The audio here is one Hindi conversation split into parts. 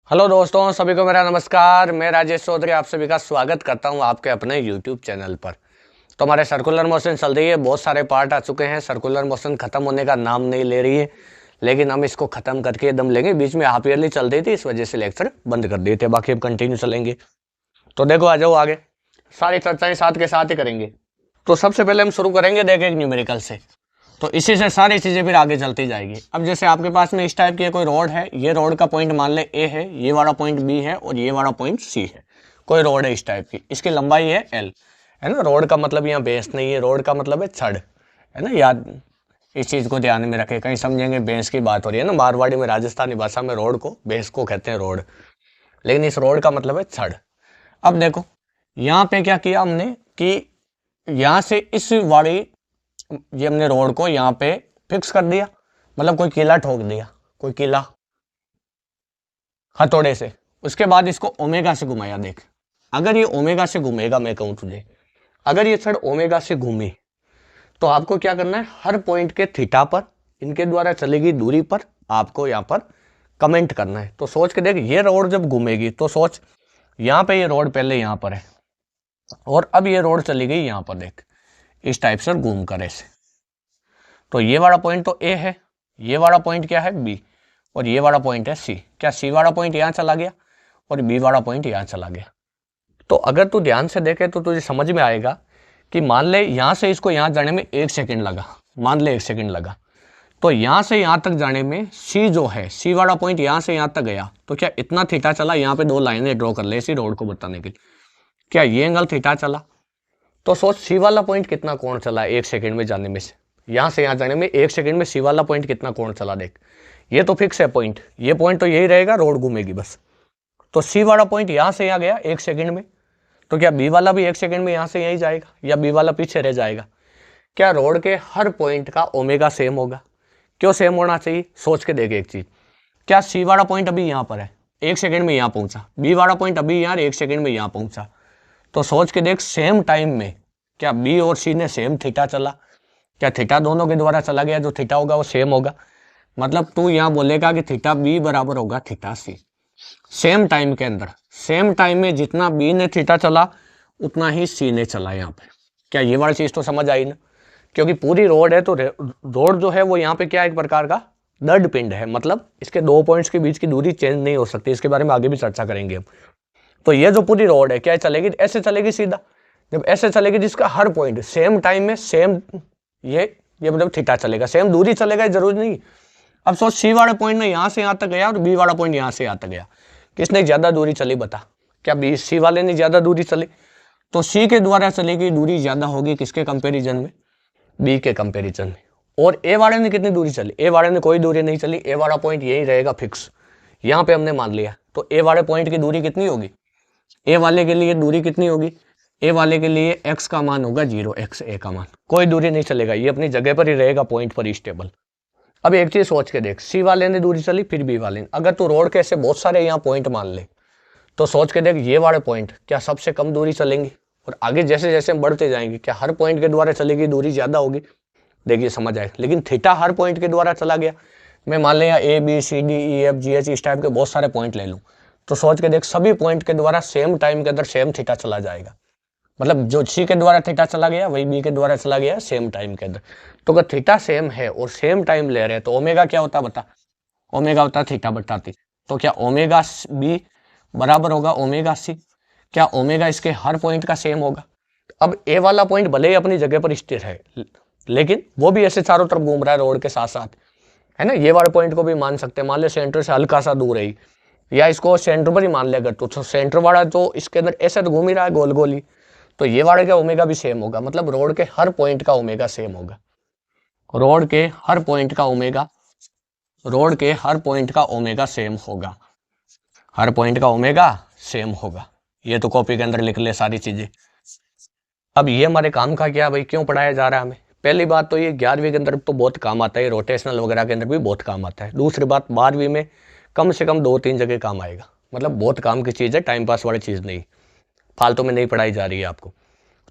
हेलो दोस्तों, सभी को मेरा नमस्कार। मैं राजेश चौधरी आप सभी का स्वागत करता हूं आपके अपने यूट्यूब चैनल पर। तो हमारे सर्कुलर मोशन चल रही है, बहुत सारे पार्ट आ चुके हैं। सर्कुलर मोशन खत्म होने का नाम नहीं ले रही है, लेकिन हम इसको खत्म करके दम लेंगे। बीच में हाफ ईयरली चल रही थी, इस वजह से लेक्चर बंद कर दिए थे, बाकी अब कंटिन्यू चलेंगे। तो देखो, आ जाओ आगे, सारी चर्चाएं साथ के साथ ही करेंगे। तो सबसे पहले हम शुरू करेंगे देखें एक न्यूमेरिकल से, तो इसी से सारी चीजें फिर आगे चलती जाएगी। अब जैसे आपके पास में इस टाइप की कोई रोड है, ये रोड का पॉइंट मान ले ए है, ये वाला पॉइंट बी है और ये वाला पॉइंट सी है। कोई रोड है इस टाइप की, इसकी लंबाई है एल, है ना। रोड का मतलब यहाँ बेस नहीं है, रोड का मतलब है छड़, है ना। याद इस चीज को ध्यान में रखे, कहीं समझेंगे बेस की बात हो रही है ना। मारवाड़ी में, राजस्थानी भाषा में रोड को बेस को कहते हैं रोड, लेकिन इस रोड का मतलब है छड़। अब देखो यहाँ पे क्या किया हमने कि यहाँ से इस वाली ये हमने रोड को यहाँ पे फिक्स कर दिया, मतलब कोई किला ठोक दिया, कोई किला हथौड़े से। उसके बाद इसको ओमेगा से घुमाया। देख, अगर ये ओमेगा से घूमेगा, मैं कहूं तुझे, अगर ये छड़ ओमेगा से घूमे तो आपको क्या करना है, हर पॉइंट के थीटा पर, इनके द्वारा चलेगी दूरी पर आपको यहाँ पर कमेंट करना है। तो सोच के देख, ये रोड जब घूमेगी तो सोच, यहाँ पे ये रोड पहले यहाँ पर है और अब ये रोड चली गई यहाँ पर। देख, इस टाइप से घूम कर ऐसे, तो ये वाला पॉइंट तो ए है, ये वाला पॉइंट क्या है बी, और ये वाला पॉइंट है सी। क्या सी वाला पॉइंट यहाँ चला गया और बी वाला पॉइंट यहाँ चला गया। तो अगर तू ध्यान से देखे तो तुझे समझ में आएगा कि मान ले यहाँ से इसको यहाँ जाने में 1 सेकंड लगा, मान ले 1 सेकंड लगा, तो यहाँ से यहाँ तक जाने में सी जो है, सी वाला पॉइंट यहाँ से यहाँ तक गया, तो क्या इतना थीटा चला। यहाँ पे 2 लाइनें ड्रॉ कर ले इसी रोड को बताने के लिए, क्या ये एंगल थीटा चला। तो सोच सी वाला पॉइंट कितना कोण चला 1 सेकंड में जाने में से, यहाँ से यहाँ जाने में 1 सेकंड में सी वाला पॉइंट कितना कोण चला। देख, ये तो फिक्स है पॉइंट, ये पॉइंट तो यही रहेगा, रोड घूमेगी बस। तो सी वाला पॉइंट यहाँ से यहाँ गया 1 सेकंड में, तो क्या बी वाला भी 1 सेकंड में यहाँ से यही जाएगा या बी वाला पीछे रह जाएगा। क्या रोड के हर पॉइंट का ओमेगा सेम होगा। क्यों सेम होना चाहिए, सोच के देखे एक चीज, क्या सी वाला पॉइंट अभी यहाँ पर है, 1 सेकंड में यहाँ पहुंचा, बी वाला पॉइंट अभी यहाँ 1 सेकंड में यहाँ पहुंचा, तो सोच के देख सेम टाइम में क्या बी और सी ने सेम थीटा चला। क्या थीटा दोनों के द्वारा चला गया, जो थीटा होगा वो सेम होगा। मतलब तू यहाँ बोलेगा कि थीटा बी बराबर होगा थीटा सी। सेम टाइम के अंदर, सेम टाइम में जितना बी ने थीटा चला उतना ही सी ने चला यहाँ पे। क्या ये वाली चीज तो समझ आई ना, क्योंकि पूरी रोड है तो रोड जो है वो यहाँ पे क्या एक प्रकार का दर्ड पिंड है, मतलब इसके 2 पॉइंट्स के बीच की दूरी चेंज नहीं हो सकती। इसके बारे में आगे भी चर्चा करेंगे हम। तो ये जो पूरी रोड है क्या चलेगी, ऐसे चलेगी सीधा। जब ऐसे चलेगी जिसका हर पॉइंट सेम टाइम में सेम ये मतलब थीटा चलेगा, सेम दूरी चलेगा, जरूरी नहीं। अब सोच, सी वाले पॉइंट में यहाँ से यहाँ तक गया और बी वाला पॉइंट यहाँ से यहाँ तक गया, किसने ज्यादा दूरी चली बता। क्या बी सी वाले ने ज्यादा दूरी चली, तो सी के द्वारा चलेगी दूरी ज्यादा होगी किसके कंपेरिजन में, बी के कंपेरिजन में। और ए वाले ने कितनी दूरी चली, ए वाले ने कोई दूरी नहीं चली, ए वाला पॉइंट यही रहेगा फिक्स, यहाँ पे हमने मान लिया। तो ए वाले पॉइंट की दूरी कितनी होगी, ए वाले के लिए दूरी कितनी होगी, ए वाले के लिए x का मान होगा 0, x ए का मान, कोई दूरी नहीं चलेगा, ये अपनी जगह पर ही रहेगा, पॉइंट पर ही स्टेबल। अब एक चीज सोच के देख, सी वाले ने दूरी चली फिर बी वाले ने, अगर तू रोड के ऐसे बहुत सारे यहाँ पॉइंट मान ले तो सोच के देख, ये वाले पॉइंट क्या सबसे कम दूरी चलेंगी, और आगे जैसे जैसे हम बढ़ते जाएंगे क्या हर पॉइंट के द्वारा चलेगी दूरी ज्यादा होगी। देखिए समझ आए, लेकिन थीटा हर पॉइंट के द्वारा चला गया। मैं मान लिया A B C D E F G H इस टाइप के बहुत सारे पॉइंट ले लूँ, तो सोच के देख सभी पॉइंट के द्वारा सेम टाइम के अंदर सेम थीटा चला जाएगा। मतलब जो सी के द्वारा थीटा चला गया वही बी के द्वारा चला गया सेम टाइम के अंदर। तो अगर थीटा सेम है और सेम टाइम ले रहे हैं तो ओमेगा क्या होता बता, ओमेगा होता थीटा बटा टी। तो क्या ओमेगा बी बराबर होगा ओमेगा सी, क्या ओमेगा इसके हर पॉइंट का सेम होगा। अब ए वाला पॉइंट भले ही अपनी जगह पर स्थिर है, लेकिन वो भी ऐसे चारों तरफ घूम रहा है रोड के साथ साथ, है ना। ये वाले पॉइंट को भी मान सकते हैं, मान ले सेंटर से हल्का सा दूर है, या इसको सेंटर पर ही मान ले अगर, तो सेंटर वाला जो इसके अंदर ऐसे तो घूम ही रहा है गोल गोल ही, तो ये वाले का ओमेगा भी सेम होगा। मतलब रोड के हर पॉइंट का ओमेगा सेम होगा, रोड के हर पॉइंट का ओमेगा, रोड के हर पॉइंट का ओमेगा सेम होगा, हर पॉइंट का ओमेगा सेम होगा। ये तो कॉपी के अंदर लिख ले सारी चीजें। अब ये हमारे काम का क्या भाई, क्यों पढ़ाया जा रहा है हमें। पहली बात तो ये 11वीं के अंदर तो बहुत काम आता है, रोटेशनल वगैरह के अंदर भी बहुत काम आता है। दूसरी बात 12वीं में कम से कम 2-3 जगह काम आएगा, मतलब बहुत काम की चीज़ है, टाइम पास वाली चीज़ नहीं, फालतू में नहीं पढ़ाई जा रही है आपको।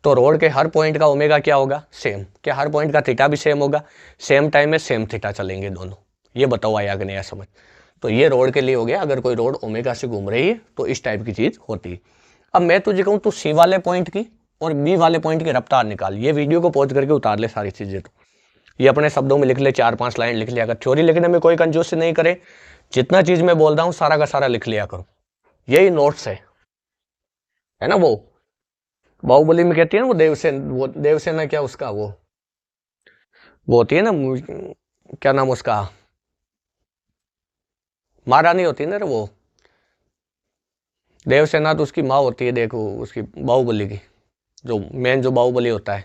तो रोड के हर पॉइंट का ओमेगा क्या होगा सेम, क्या हर पॉइंट का थीटा भी सेम होगा, सेम टाइम में सेम थीटा चलेंगे दोनों। ये बताओ आया कि नहीं आया समझ। तो ये रोड के लिए हो गया, अगर कोई रोड ओमेगा से घूम रही है तो इस टाइप की चीज होती है। अब मैं तुझे कहूँ तू सी वाले पॉइंट की और बी वाले पॉइंट की रफ्तार निकाल, ये वीडियो को पॉज करके उतार ले सारी चीजें, तो ये अपने शब्दों में लिख ले, 4-5 लाइन लिख लिया। अगर थ्योरी लिखने में कोई कंजूसी नहीं करे, जितना चीज मैं बोल रहा हूँ सारा का सारा लिख लिया करो, यही नोट्स है ना। वो बाहुबली में कहती है ना, वो देवसेना क्या उसका वो होती है ना, क्या नाम उसका, महारानी होती है ना वो, देवसेना तो उसकी माँ होती है, देखो उसकी बाहुबली की, जो मेन जो बाहुबली होता है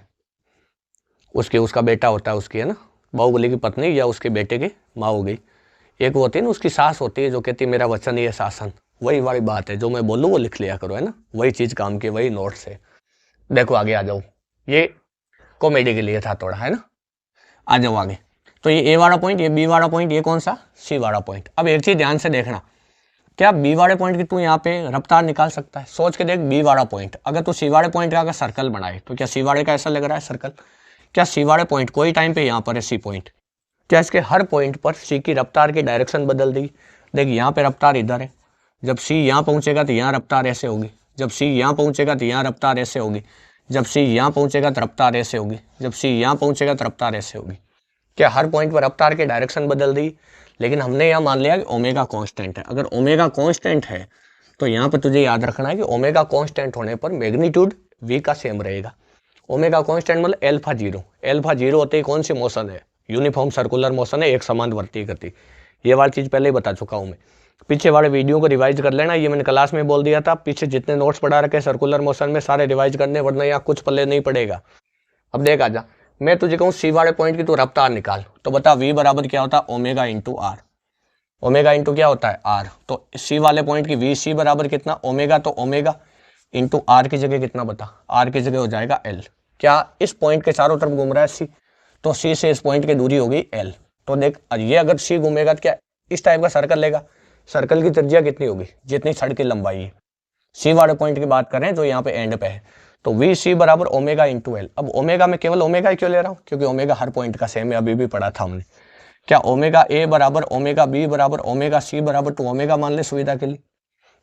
उसकी, उसका बेटा होता है उसकी, है ना, बाहुबली की पत्नी या उसके बेटे की माँ हो गई। एक वो होती है ना उसकी सास होती है, जो कहती है मेरा वचन ये शासन, वही वाली बात है, जो मैं बोलूँ वो लिख लिया करो, है ना, वही चीज काम की, वही नोट्स है। देखो आगे आ जाओ, ये कॉमेडी के लिए था थोड़ा, है ना, आ जाओ आगे। तो ये ए वाला पॉइंट, ये बी वाला पॉइंट, ये कौन सा, सी वाला पॉइंट। अब एक चीज ध्यान से देखना, क्या बी वाले पॉइंट की तू यहाँ पे रफ्तार निकाल सकता है? सोच के देख, बी वाला पॉइंट अगर तू सी वाले पॉइंट का अगर सर्कल बनाए तो क्या सी वाले का ऐसा लग रहा है सर्कल? क्या सी वाले पॉइंट कोई टाइम पे यहाँ पर है सी पॉइंट, क्या इसके हर पॉइंट पर सी की रफ्तार की डायरेक्शन बदल दी? देख यहाँ पे रफ्तार इधर है, जब सी यहाँ पहुंचेगा तो यहाँ रफ्तार ऐसे होगी, जब सी यहाँ पहुंचेगा तो यहाँ रफ्तार ऐसे होगी, जब सी यहाँ पहुंचेगा तो रफ्तार ऐसे होगी, जब सी यहाँ पहुंचेगा तो रफ्तार ऐसे होगी। क्या हर पॉइंट पर रफ्तार की डायरेक्शन बदल दी? लेकिन हमने यहाँ मान लिया कि ओमेगा कांस्टेंट है। अगर ओमेगा कांस्टेंट है तो यहाँ पर तुझे याद रखना है कि ओमेगा कांस्टेंट होने पर मैग्नीट्यूड v का सेम रहेगा। ओमेगा कांस्टेंट मतलब एल्फा जीरो, एल्फा जीरो होते ही कौन सी मोशन है, यूनिफॉर्म सर्कुलर मोशन है, एक समान वर्ती गति। ये वाली चीज पहले ही बता चुका हूँ मैं, पीछे वाले वीडियो को रिवाइज कर लेना, ये मैंने क्लास में बोल दिया था। पीछे जितने नोट्स पढ़ा रखे सर्कुलर मोशन में सारे रिवाइज करने, वरना यहाँ कुछ पल्ले नहीं पड़ेगा। अब देख आजा, मैं तुझे कहूँ सी वाले पॉइंट की तू रफ्तार निकाल, तो बता v बराबर क्या होता है, omega into R. Omega into क्या होता है, आर। तो सी वाले पॉइंट की वी सी बराबर कितना, ओमेगा, तो ओमेगा इंटू आर की जगह कितना बता, आर की जगह हो जाएगा एल। क्या इस पॉइंट के चारों तरफ घूम रहा है सी, तो सी से इस पॉइंट की दूरी होगी एल। तो देख ये अगर सी घूमेगा तो क्या इस टाइप का सर्कल लेगा, सर्कल की त्रिज्या कितनी होगी, जितनी छड़ की लंबाई है। सी वाले पॉइंट की बात करें जो यहाँ पे एंड पे है, तो वी सी बराबर ओमेगा इंटू एल। अब ओमेगा में केवल ओमेगा ही क्यों ले रहा हूँ, क्योंकि ओमेगा हर पॉइंट का सेम है, अभी भी पढ़ा था हमने। क्या ओमेगा ए बराबर ओमेगा बी बराबर ओमेगा सी बराबर टू ओमेगा मान ले सुविधा के लिए,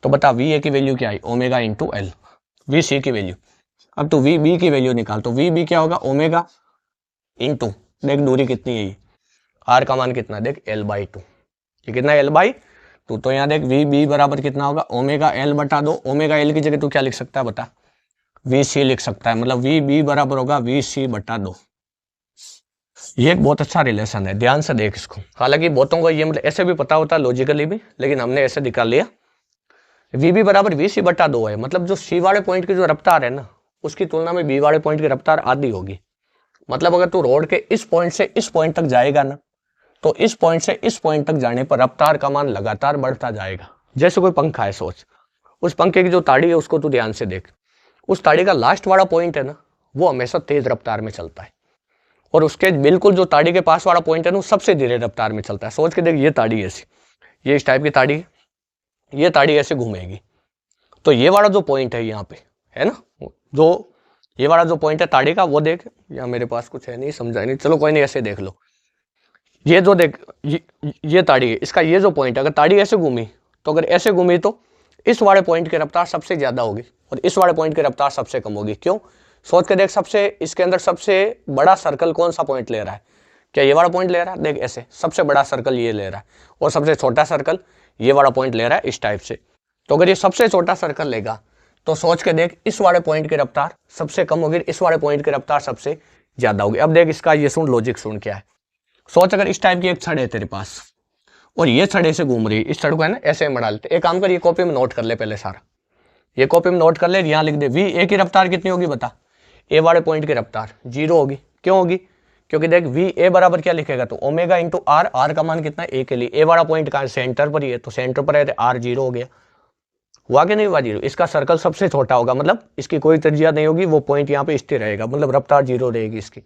तो बता वी ए की वैल्यू क्या आई, ओमेगा इंटू एल, वी सी की वैल्यू। अब तो वी बी की वैल्यू निकाल, तो वी बी क्या होगा, ओमेगा इंटू, देख दूरी कितनी है ये, आर का मान कितना, देख एल बाई टू, ये कितना एल बाई टू। तो यहाँ देख वी बी बराबर कितना होगा, ओमेगा एल बटा दो, ओमेगा एल की जगह तू क्या लिख सकता है बता, वी सी लिख सकता है, मतलब वी बी बराबर होगा वी सी बटा दो। ये एक बहुत अच्छा रिलेशन है, ध्यान से देख इसको। हालांकि बहुतों को ये मतलब ऐसे भी पता होता है लॉजिकली भी, लेकिन हमने ऐसे निकाल लिया, वी बी बराबर वी सी बटा दो है, मतलब जो सी वाले पॉइंट की जो रफ्तार है ना, उसकी तुलना में बी वाले पॉइंट की रफ्तार आधी होगी। मतलब अगर तू रोड के इस पॉइंट से इस पॉइंट तक जाएगा ना, तो इस पॉइंट से इस पॉइंट तक जाने पर रफ्तार का मान लगातार बढ़ता जाएगा। जैसे कोई पंखा है, सोच उस पंखे की जो ताड़ी है उसको तू ध्यान से देख, उस ताड़ी का लास्ट वाला पॉइंट है ना, वो हमेशा तेज रफ्तार में चलता है, और उसके बिल्कुल जो ताड़ी के पास वाला पॉइंट है ना, वो सबसे धीरे रफ्तार में चलता है। सोच के देख, ये ताड़ी ऐसी, ये इस टाइप की ताड़ी है, ये ताड़ी ऐसे घूमेगी, तो ये वाला जो पॉइंट है यहाँ पे है ना, जो ये वाला जो पॉइंट है ताड़ी का, वो देख, यहाँ मेरे पास कुछ है नहीं, समझा नहीं, चलो कोई नहीं, ऐसे देख लो। ये जो देख ये ताड़ी है, इसका ये जो पॉइंट है, अगर ताड़ी ऐसे घूमी, तो अगर ऐसे घूमी तो इस वाले पॉइंट की रफ्तार सबसे ज्यादा होगी और इस वाले पॉइंट की रफ्तार सबसे कम होगी। क्यों? सोच के देख, सबसे इसके अंदर सबसे बड़ा सर्कल कौन सा पॉइंट ले रहा है, क्या ये वाला पॉइंट ले रहा है, देख ऐसे सबसे बड़ा सर्कल ये ले रहा है, और सबसे छोटा सर्कल ये वाला पॉइंट ले रहा है इस टाइप से। तो अगर ये सबसे छोटा सर्कल लेगा, तो सोच के देख, इस वाले पॉइंट की रफ्तार सबसे कम होगी, इस वाले पॉइंट की रफ्तार सबसे ज्यादा होगी। अब देख इसका ये सुन, लॉजिक सुन क्या है। सोच अगर इस टाइप की एक छड़ है तेरे पास, और ये छड़ ऐसे घूम रही है, इस छड़ को है ना ऐसे मड़ा लेते। एक काम कर, ये कॉपी में नोट कर ले पहले सारा, ये कॉपी में नोट कर ले, यहाँ लिख दे, वी ए की रफ्तार कितनी होगी बता, ए वाले पॉइंट की रफ्तार 0 होगी। क्यों होगी? क्योंकि देख वी ए बराबर क्या लिखेगा, तो ओमेगा इंटू आर, आर का मान कितना है, ए के लिए, ए वाला पॉइंट कहाँ है, सेंटर पर ही है, तो सेंटर पर है तो आर 0 हो गया। हुआ कि नहीं हुआ 0? इसका सर्कल सबसे छोटा होगा, मतलब इसकी कोई त्रिज्या नहीं होगी, वो पॉइंट यहाँ पे स्थिर रहेगा, मतलब रफ्तार 0 रहेगी इसकी।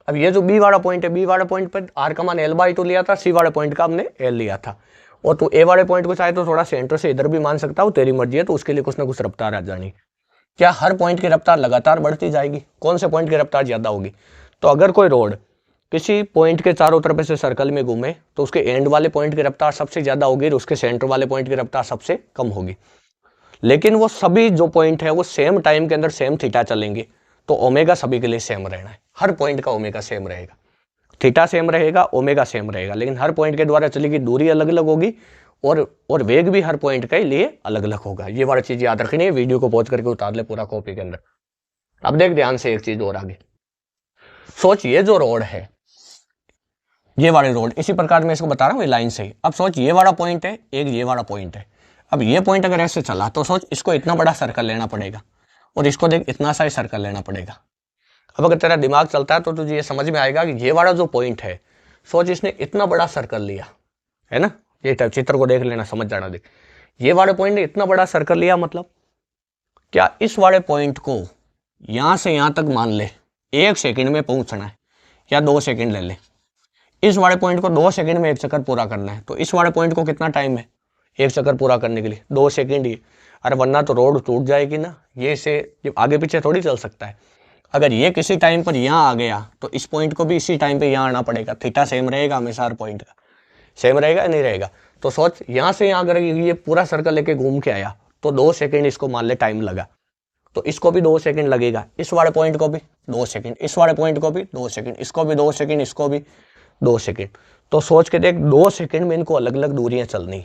अब ये जो बी वाला पॉइंट है, बी वाले पॉइंट पर आर का मान एल बाई टू लिया था, सी वाले पॉइंट का हमने एल लिया था, और तू ए वाले पॉइंट को चाहे तो थोड़ा सेंटर से इधर भी मान सकता हो, तेरी मर्जी है, तो उसके लिए कुछ ना कुछ रफ्तार आ जानी। क्या हर पॉइंट की रफ्तार लगातार बढ़ती जाएगी? कौन से पॉइंट की रफ्तार ज्यादा होगी? तो अगर कोई रोड किसी पॉइंट के चारों तरफ से सर्कल में घूमे तो उसके एंड वाले पॉइंट की रफ्तार सबसे ज्यादा होगी और उसके सेंटर वाले पॉइंट की रफ्तार सबसे कम होगी। लेकिन वो सभी जो पॉइंट है वो सेम टाइम के अंदर सेम थीटा चलेंगे, तो ओमेगा सभी के लिए सेम रहना है। हर पॉइंट का ओमेगा सेम रहेगा, थीटा सेम रहेगा, ओमेगा सेम रहेगा, लेकिन हर पॉइंट के द्वारा चलेगी दूरी अलग अलग होगी और वेग भी हर पॉइंट के लिए अलग अलग होगा। ये वाली चीज याद रखनी है। वीडियो को पॉज करके उतार ले पूरा कॉपी के अंदर। अब देख ध्यान से एक चीज और आगे सोच, ये जो रोड है, ये वाली रोड, इसी प्रकार मैं इसको बता रहा हूँ लाइन से ही। अब सोच ये वाला पॉइंट है, एक ये वाला पॉइंट है। अब ये पॉइंट अगर ऐसे चला तो सोच इसको इतना बड़ा सर्कल लेना पड़ेगा और इसको देख इतना सा ही सर्कल लेना पड़ेगा। अब अगर तेरा दिमाग चलता है तो तुझे ये समझ में आएगा कि ये वाला जो पॉइंट है, सोच इसने इतना बड़ा सर्कल लिया है ना। ये चित्र को देख लेना, समझ जाना। देख ये वाले पॉइंट ने इतना बड़ा सर्कल लिया, मतलब क्या इस वाले पॉइंट को यहां से यहां तक मान ले 1 सेकंड में पहुंचना है या 2 सेकंड ले ले। इस वाले पॉइंट को 2 सेकंड में एक चक्कर पूरा करना है, तो इस वाले पॉइंट को कितना टाइम है एक चक्कर पूरा करने के लिए? 2 सेकंड ही। अरे वरना तो रोड टूट जाएगी ना, ये से आगे पीछे थोड़ी चल सकता है। अगर ये किसी टाइम पर यहाँ आ गया तो इस पॉइंट को भी इसी टाइम पे यहाँ आना पड़ेगा। थीटा सेम रहेगा हमेशा, हर पॉइंट का सेम रहेगा नहीं रहेगा? तो सोच यहाँ से यहाँ अगर ये पूरा सर्कल लेके घूम के आया तो 2 सेकंड इसको मान ले टाइम लगा, तो इसको भी 2 सेकंड लगेगा। इस वाले पॉइंट को भी 2 सेकंड, इस वाले पॉइंट को भी 2 सेकंड, इसको भी 2 सेकंड, इसको भी 2 सेकंड। तो सोच के देख 2 सेकंड में इनको अलग अलग दूरियां चलनी।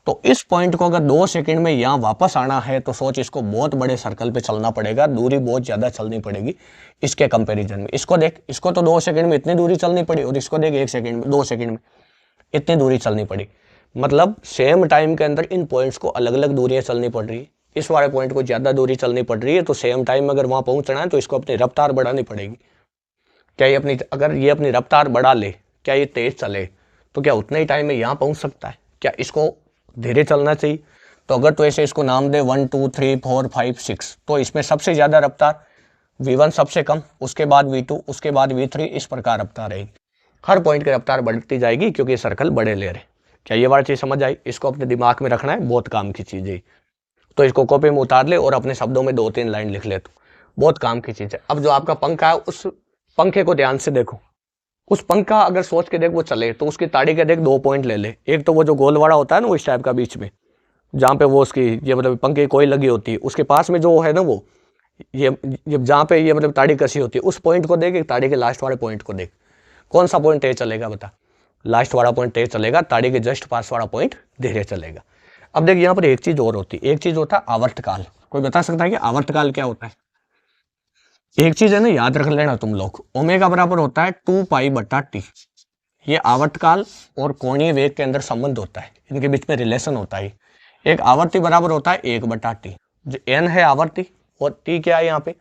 तो इस पॉइंट को अगर 2 सेकंड में यहाँ वापस आना है तो सोच इसको बहुत बड़े सर्कल पे चलना पड़ेगा, दूरी बहुत ज्यादा चलनी पड़ेगी इसके कंपैरिजन में। इसको देख, इसको तो 2 सेकंड में इतनी दूरी चलनी पड़ी और इसको देख 1 सेकंड में, 2 सेकंड में इतनी दूरी चलनी पड़ी। मतलब सेम टाइम के अंदर इन पॉइंट्स को अलग अलग दूरियां चलनी पड़ रही है। इस वाले पॉइंट को ज्यादा दूरी चलनी पड़ रही है, तो सेम टाइम में अगर वहां पहुंचना है तो इसको अपनी रफ्तार बढ़ानी पड़ेगी। क्या ये अगर ये अपनी रफ्तार बढ़ा ले, क्या ये तेज चले तो क्या उतने ही टाइम में यहाँ पहुंच सकता है? क्या इसको धीरे चलना चाहिए? तो अगर तो ऐसे इसको नाम दे 1 2 3 4 5 6, तो इसमें सबसे ज्यादा रफ्तार v1 सबसे कम, उसके बाद v2, उसके बाद v3, इस प्रकार रफ्तार रहेगी। हर पॉइंट की रफ्तार बढ़ती जाएगी क्योंकि सर्कल बड़े ले रहे। क्या ये वाली चीज समझ आई? इसको अपने दिमाग में रखना है, बहुत काम की चीज है। तो इसको कॉपी में उतार ले और अपने शब्दों में 2-3 लाइन लिख ले, तो बहुत काम की चीज है। अब जो आपका पंखा है, उस पंखे को ध्यान से देखो। उस पंखा अगर सोच के देख वो चले तो उसकी ताड़ी के देख 2 पॉइंट ले ले। एक तो वो जो गोल वाला होता है ना, वो इस टाइप का बीच में, जहाँ पे वो उसकी ये मतलब पंखे की कोई लगी होती है, उसके पास में जो है ना वो ये जहाँ पे ये मतलब ताड़ी कसी होती है, उस पॉइंट को देख। एक ताड़ी के लास्ट वाले पॉइंट को देख, कौन सा पॉइंट तेज चलेगा बता? लास्ट वाला पॉइंट तेज चलेगा, ताड़ी के जस्ट पास वाला पॉइंट धीरे चलेगा। अब देख यहाँ पर एक चीज और होती है, एक चीज होता है आवर्तकाल। कोई बता सकता है कि आवर्तकाल क्या होता है? एक चीज है ना, याद रख लेना तुम लोग, ओमेगा बराबर होता है 2 पाई बटा टी। ये आवर्तकाल और कोणीय वेग के अंदर संबंध होता है, इनके बीच में रिलेशन होता है। एक आवर्ती बराबर होता है 1 बटा टी, जो एन है आवर्ती और टी क्या है यहाँ पे?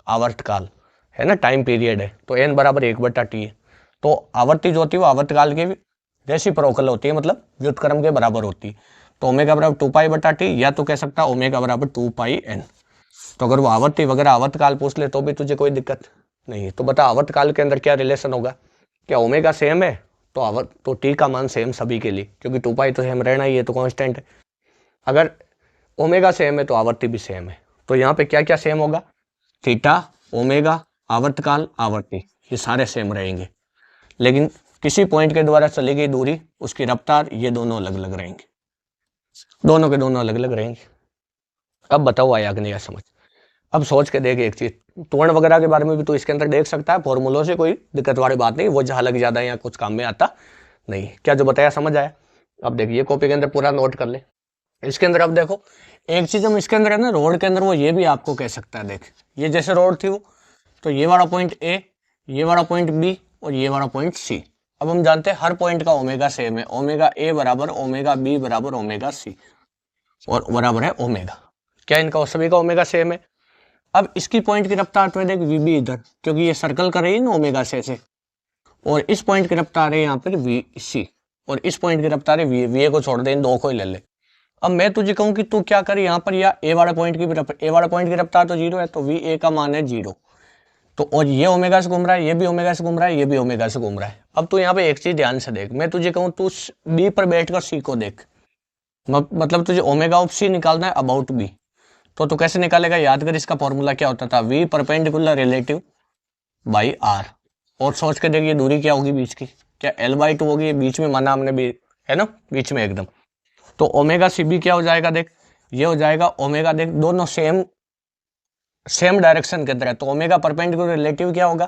आवर्तकाल है ना, टाइम पीरियड है, तो एन बराबर 1 बटा टी है। तो आवर्ती जो होती है वो आवर्तकाल के रेसिप्रोकल होती है, मतलब व्युत्क्रम के बराबर होती है। तो ओमेगा बराबर 2 पाई बटा टी, या तो कह सकता है ओमेगा बराबर 2 पाई एन। तो अगर वो आवर्ती वगैरह आवर्तकाल पूछ ले तो भी तुझे कोई दिक्कत नहीं है। तो बता आवर्तकाल के अंदर क्या रिलेशन होगा? क्या ओमेगा सेम है तो टी का मान सेम सभी के लिए, क्योंकि 2 पाई तो सेम रहना ही है, तो कांस्टेंट है। अगर ओमेगा सेम है तो आवर्ती भी सेम है। तो यहाँ पे क्या क्या सेम होगा? थीटा, ओमेगा, आवर्तकाल, आवर्ती, ये सारे सेम रहेंगे। लेकिन किसी पॉइंट के द्वारा चली गई दूरी, उसकी रफ्तार, ये दोनों अलग अलग रहेंगे, दोनों के दोनों अलग अलग रहेंगे। अब बताओ आया कि नहीं आया समझ? अब सोच के देख एक चीज, त्वरण वगैरह के बारे में भी तो इसके अंदर देख सकता है, फॉर्मूलों से कोई दिक्कत वाली बात नहीं, वो हालांकि ज्यादा यहाँ कुछ काम में आता नहीं। क्या जो बताया समझ आया? अब देखिए कॉपी के अंदर पूरा नोट कर ले। इसके अंदर अब देखो एक चीज हम इसके अंदर है ना, रोड के अंदर वो ये भी आपको कह सकता है। देख ये जैसे रोड थी वो, तो ये वाला पॉइंट ए, ये वाला पॉइंट बी और ये वाला पॉइंट सी। अब हम जानते हैं हर पॉइंट का ओमेगा सेम है, ओमेगा ए बराबर ओमेगा बी बराबर ओमेगा सी और बराबर है ओमेगा। क्या इनका सभी का ओमेगा सेम है? अब इसकी पॉइंट की रफ्तार तो देख वी बी इधर, क्योंकि ये सर्कल कर रही है ना ओमेगा से, और इस पॉइंट की रफ्तार है यहाँ पर वी सी, और इस पॉइंट की रफ्तार है वी ए को छोड़ दे, इन दो को ही ले ले। अब मैं तुझे कहूँ कि तू क्या करे यहाँ पर, या ए वाले पॉइंट की भी ए वाले पॉइंट की रफ्तार तो 0 है, तो वी ए का मान है 0। तो और ये ओमेगा से घूम रहा है, ये भी ओमेगा से घूम रहा है, ये भी ओमेगा से घूम रहा है। अब तू यहाँ पे एक चीज ध्यान से देख, मैं तुझे कहूँ तू बी पर बैठकर सी को देख, मतलब तुझे ओमेगा ऑफ सी निकालना है अबाउट बी। तो तू कैसे निकालेगा? याद कर इसका फॉर्मूला क्या होता था, V perpendicular relative by R. और सोच के देख ये दूरी क्या होगी बीच की, क्या L/2 होगी, बीच में माना हमने भी है ना, बीच में एकदम। तो ओमेगा सी बी क्या हो जाएगा देख, ये हो जाएगा ओमेगा, देख दोनों सेम डायरेक्शन के अंदर है, तो ओमेगा परपेंडिकुलर रिलेटिव क्या होगा,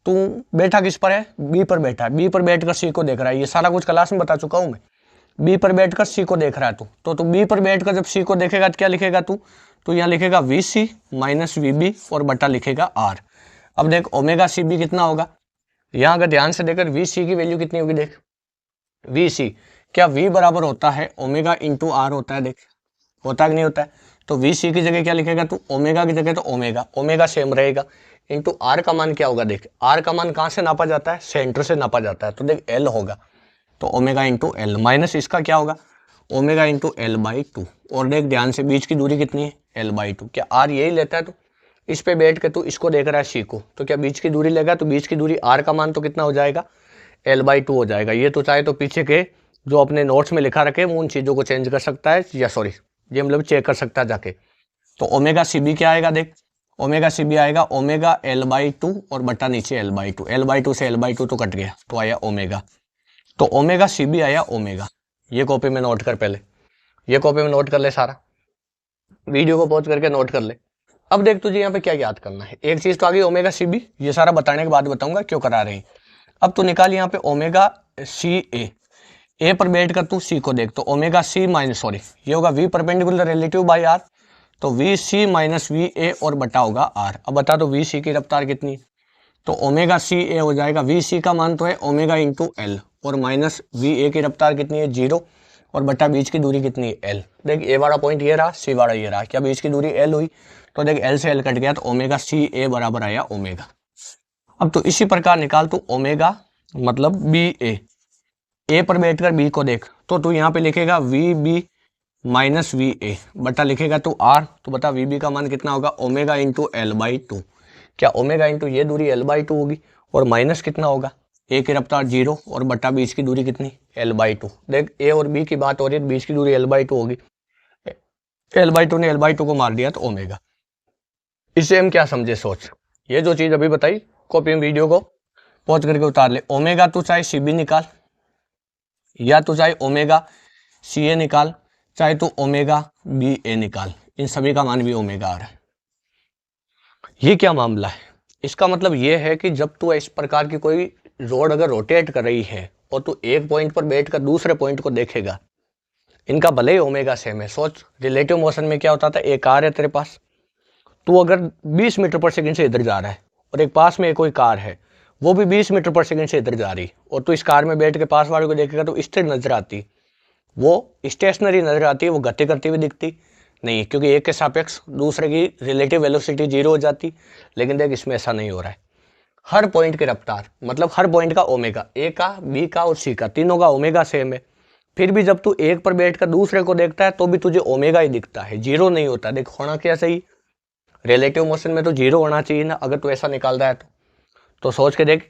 तू बैठा किस पर है, बी पर बैठा है, बी पर बैठकर सी को देख रहा है, ये सारा कुछ क्लास में बता चुका हूं मैं। बी पर बैठकर सी को देख रहा है तो तू बी पर बैठकर जब सी को देखेगा तो क्या लिखेगा तू, तो यहाँ लिखेगा वी सी माइनस वी बी और बटा लिखेगा आर। अब देख ओमेगा सी बी कितना होगा, यहाँ अगर ध्यान से देखकर वी सी की वैल्यू कितनी होगी, देख वी सी क्या वी बराबर होता है ओमेगा इंटू आर होता है, देख होता है कि नहीं होता है, तो वी सी की जगह क्या लिखेगा तू, ओमेगा की जगह तो ओमेगा सेम रहेगा, इंटू आर का मान क्या होगा, देख आर का मान कहाँ से नापा जाता है, सेंटर से नापा जाता है, तो देख एल होगा, तो ओमेगा इंटू एल माइनस इसका क्या होगा, ओमेगा इंटू L/2। और देख ध्यान से बीच की दूरी कितनी है, L/2, क्या आर यही लेता है, तो इस पे बैठ के तू इसको देख रहा है सी को, तो क्या बीच की दूरी लेगा, तो बीच की दूरी आर का मान तो कितना हो जाएगा, L/2 हो जाएगा। ये तो चाहे तो पीछे के जो अपने नोट्स में लिखा रखे उन चीज़ों को चेंज कर सकता है, या सॉरी ये मतलब चेक कर सकता है जाके। तो ओमेगा सी बी क्या आएगा, देख ओमेगा सी बी आएगा ओमेगा L/2 और बटा नीचे L/2 से L/2 तो कट गया, तो आया ओमेगा, तो ओमेगा सी बी आया ओमेगा। ये कॉपी में नोट कर, पहले ये कॉपी में नोट कर ले, सारा वीडियो को पॉज करके नोट कर ले। अब देख तुझे यहाँ पे क्या याद करना है, एक चीज तो आ गई ओमेगा सी बी, ये सारा बताने के बाद बताऊंगा क्यों करा रहे हैं। अब तू निकाल यहाँ पे ओमेगा सी ए पर बैठ कर तू सी को देख, तो ओमेगा सी माइनस सॉरी ये होगा v perpendicular relative by r, तो v C minus we a और बटा होगा आर। अब बता दो वी सी की रफ्तार कितनी है, तो ओमेगा सी ए हो जाएगा, वी सी का मान तो है ओमेगा इंटू एल और माइनस वी ए की रफ्तार कितनी है 0 और बटा बीच की दूरी कितनी है एल। देख ए वाला पॉइंट ये रहा, सी वाला ये रहा, क्या बीच की दूरी एल हुई, तो देख एल से एल कट गया, तो ओमेगा सी ए बराबर आया ओमेगा। अब तो इसी प्रकार निकाल तू ओमेगा मतलब बी ए पर बैठकर बी को देख, तो तू यहाँ पे लिखेगा V B minus we A बटा लिखेगा तू आर, तो बता वी बी का मान कितना होगा ओमेगा इंटू L/2, क्या ओमेगा इंटू ये दूरी L/2 होगी और माइनस कितना होगा ए की रफ्तार 0 और बटा बीच की दूरी कितनी L/2। देख ए और बी की बात हो रही है, बीच की दूरी L/2 होगी, L/2 ने L/2 को मार दिया तो ओमेगा। इससे हम क्या समझे, सोच ये जो चीज अभी बताई कॉपी में वीडियो को पॉज करके उतार ले। ओमेगा तू चाहे सी बी निकाल या तू चाहे ओमेगा सी ए निकाल, चाहे तू ओमेगा बी ए निकाल, इन सभी का मान भी ओमेगा आ रहा है। ये क्या मामला है, इसका मतलब ये है कि जब तू इस प्रकार की कोई रोड अगर रोटेट कर रही है और तू एक पॉइंट पर बैठकर दूसरे पॉइंट को देखेगा, इनका भले ही ओमेगा सेम है। सोच रिलेटिव मोशन में क्या होता था, एक कार है तेरे पास, तू अगर 20 मीटर पर सेकंड से इधर जा रहा है और एक पास में कोई कार है वो भी 20 मीटर पर सेकंड से इधर जा रही, और तू इस कार में बैठ के पास वाले को देखेगा तो स्थिर नजर आती, वो स्टेशनरी नजर आती है, वो गति करती हुई दिखती नहीं, क्योंकि एक के सापेक्ष दूसरे की रिलेटिव वेलोसिटी 0 हो जाती। लेकिन देख इसमें ऐसा नहीं हो रहा है, हर पॉइंट की रफ्तार मतलब हर पॉइंट का ओमेगा, ए का बी का और सी का तीनों का ओमेगा सेम है। फिर भी जब तू एक पर बैठकर दूसरे को देखता है तो भी तुझे ओमेगा ही दिखता है, 0 नहीं होता। देख होना क्या सही, रिलेटिव मोशन में तो 0 होना चाहिए ना, अगर तू ऐसा निकाल रहा है तो सोच के देख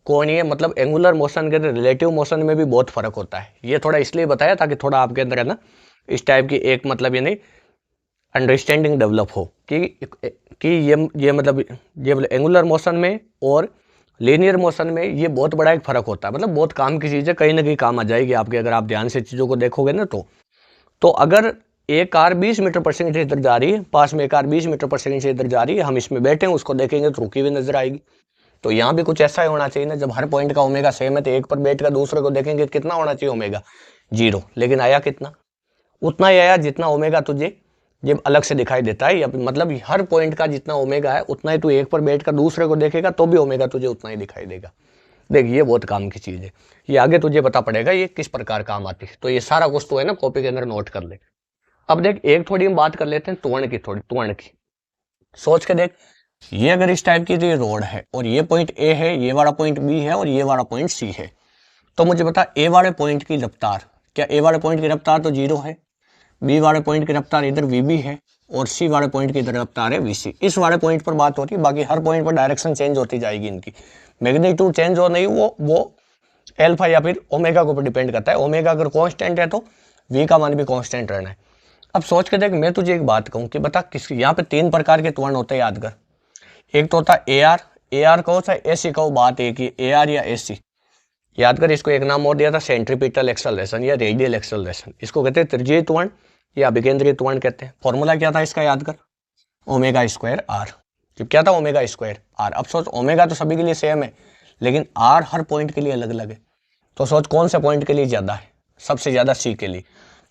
कौन ही है। मतलब एंगुलर मोशन के रिलेटिव मोशन में भी बहुत फर्क होता है। ये थोड़ा इसलिए बताया ताकि थोड़ा आपके अंदर है ना इस टाइप की एक मतलब ये नहीं अंडरस्टैंडिंग डेवलप हो कि ये मतलब एंगुलर मोशन में और लीनियर मोशन में ये बहुत बड़ा एक फर्क होता है। मतलब बहुत काम की चीज़ है, कहीं ना कहीं काम आ जाएगी आपके, अगर आप ध्यान से चीज़ों को देखोगे ना। तो अगर एक कार 20 मीटर पर सेकंड से इधर जा रही है, पास में एक कार 20 मीटर पर सेकंड से इधर जा रही है, हम इसमें बैठे हैं उसको देखेंगे तो रुकी हुई नजर आएगी। तो यहाँ भी कुछ ऐसा ही होना चाहिए ना, जब हर पॉइंट का ओमेगा सेम है तो एक पर बैठ कर दूसरे को देखेंगे कितना होना चाहिए ओमेगा 0। लेकिन आया कितना, उतना ही आया जितना ओमेगा तुझे जब अलग से दिखाई देता है, या मतलब हर पॉइंट का जितना ओमेगा है उतना ही तू एक पर बैठ कर दूसरे को देखेगा तो भी ओमेगा तुझे उतना ही दिखाई देगा। देख ये बहुत काम की चीज़ है, ये आगे तुझे पता पड़ेगा ये किस प्रकार काम आती है। तो ये सारा कुछ तो है ना कॉपी के अंदर नोट कर ले। अब देख एक थोड़ी हम बात कर लेते हैं त्वरण की, थोड़ी त्वरण की सोच के देख। ये अगर इस टाइप की ये रोड है और ये पॉइंट ए है, ये वाला पॉइंट बी है और ये वाला पॉइंट सी है, तो मुझे बता ए वाले पॉइंट की रफ्तार, क्या ए वाले पॉइंट की रफ्तार तो 0 है, बी वाले पॉइंट की रफ्तार इधर वी है और सी वाले पॉइंट की इधर रफ्तार है वी। इस वाले पॉइंट पर बात होती है, बाकी हर पॉइंट पर डायरेक्शन चेंज होती जाएगी इनकी, मैग्नीट्यूड चेंज हो नहीं वो एल्फा या फिर ओमेगा के ऊपर डिपेंड करता है। ओमेगा अगर कांस्टेंट है तो वी का मान भी कांस्टेंट रहना है। अब सोच के देख, मैं तुझे एक बात कहूँ कि बता किस यहाँ पे 3 प्रकार के त्वरण होते हैं, याद कर। एक तो होता है AR, ए आर कहो चाहे ए सी कहो, बात एक ही, ए आर या ए सी। याद कर, इसको एक नाम और दिया था सेंट्रीपिटल एक्सेलरेशन या रेडियल एक्सेलरेशन। इसको कहते हैं त्रिज्यीय त्वरण या अभिकेंद्रीय त्वरण कहते हैं। फॉर्मूला क्या था इसका, याद कर, ओमेगा स्क्वायर आर। जब क्या था, ओमेगा स्क्वायर आर। अब सोच, ओमेगा तो सभी के लिए सेम है, लेकिन आर हर पॉइंट के लिए अलग अलग है। तो सोच कौन से पॉइंट के लिए ज्यादा है, सबसे ज्यादा सी के लिए।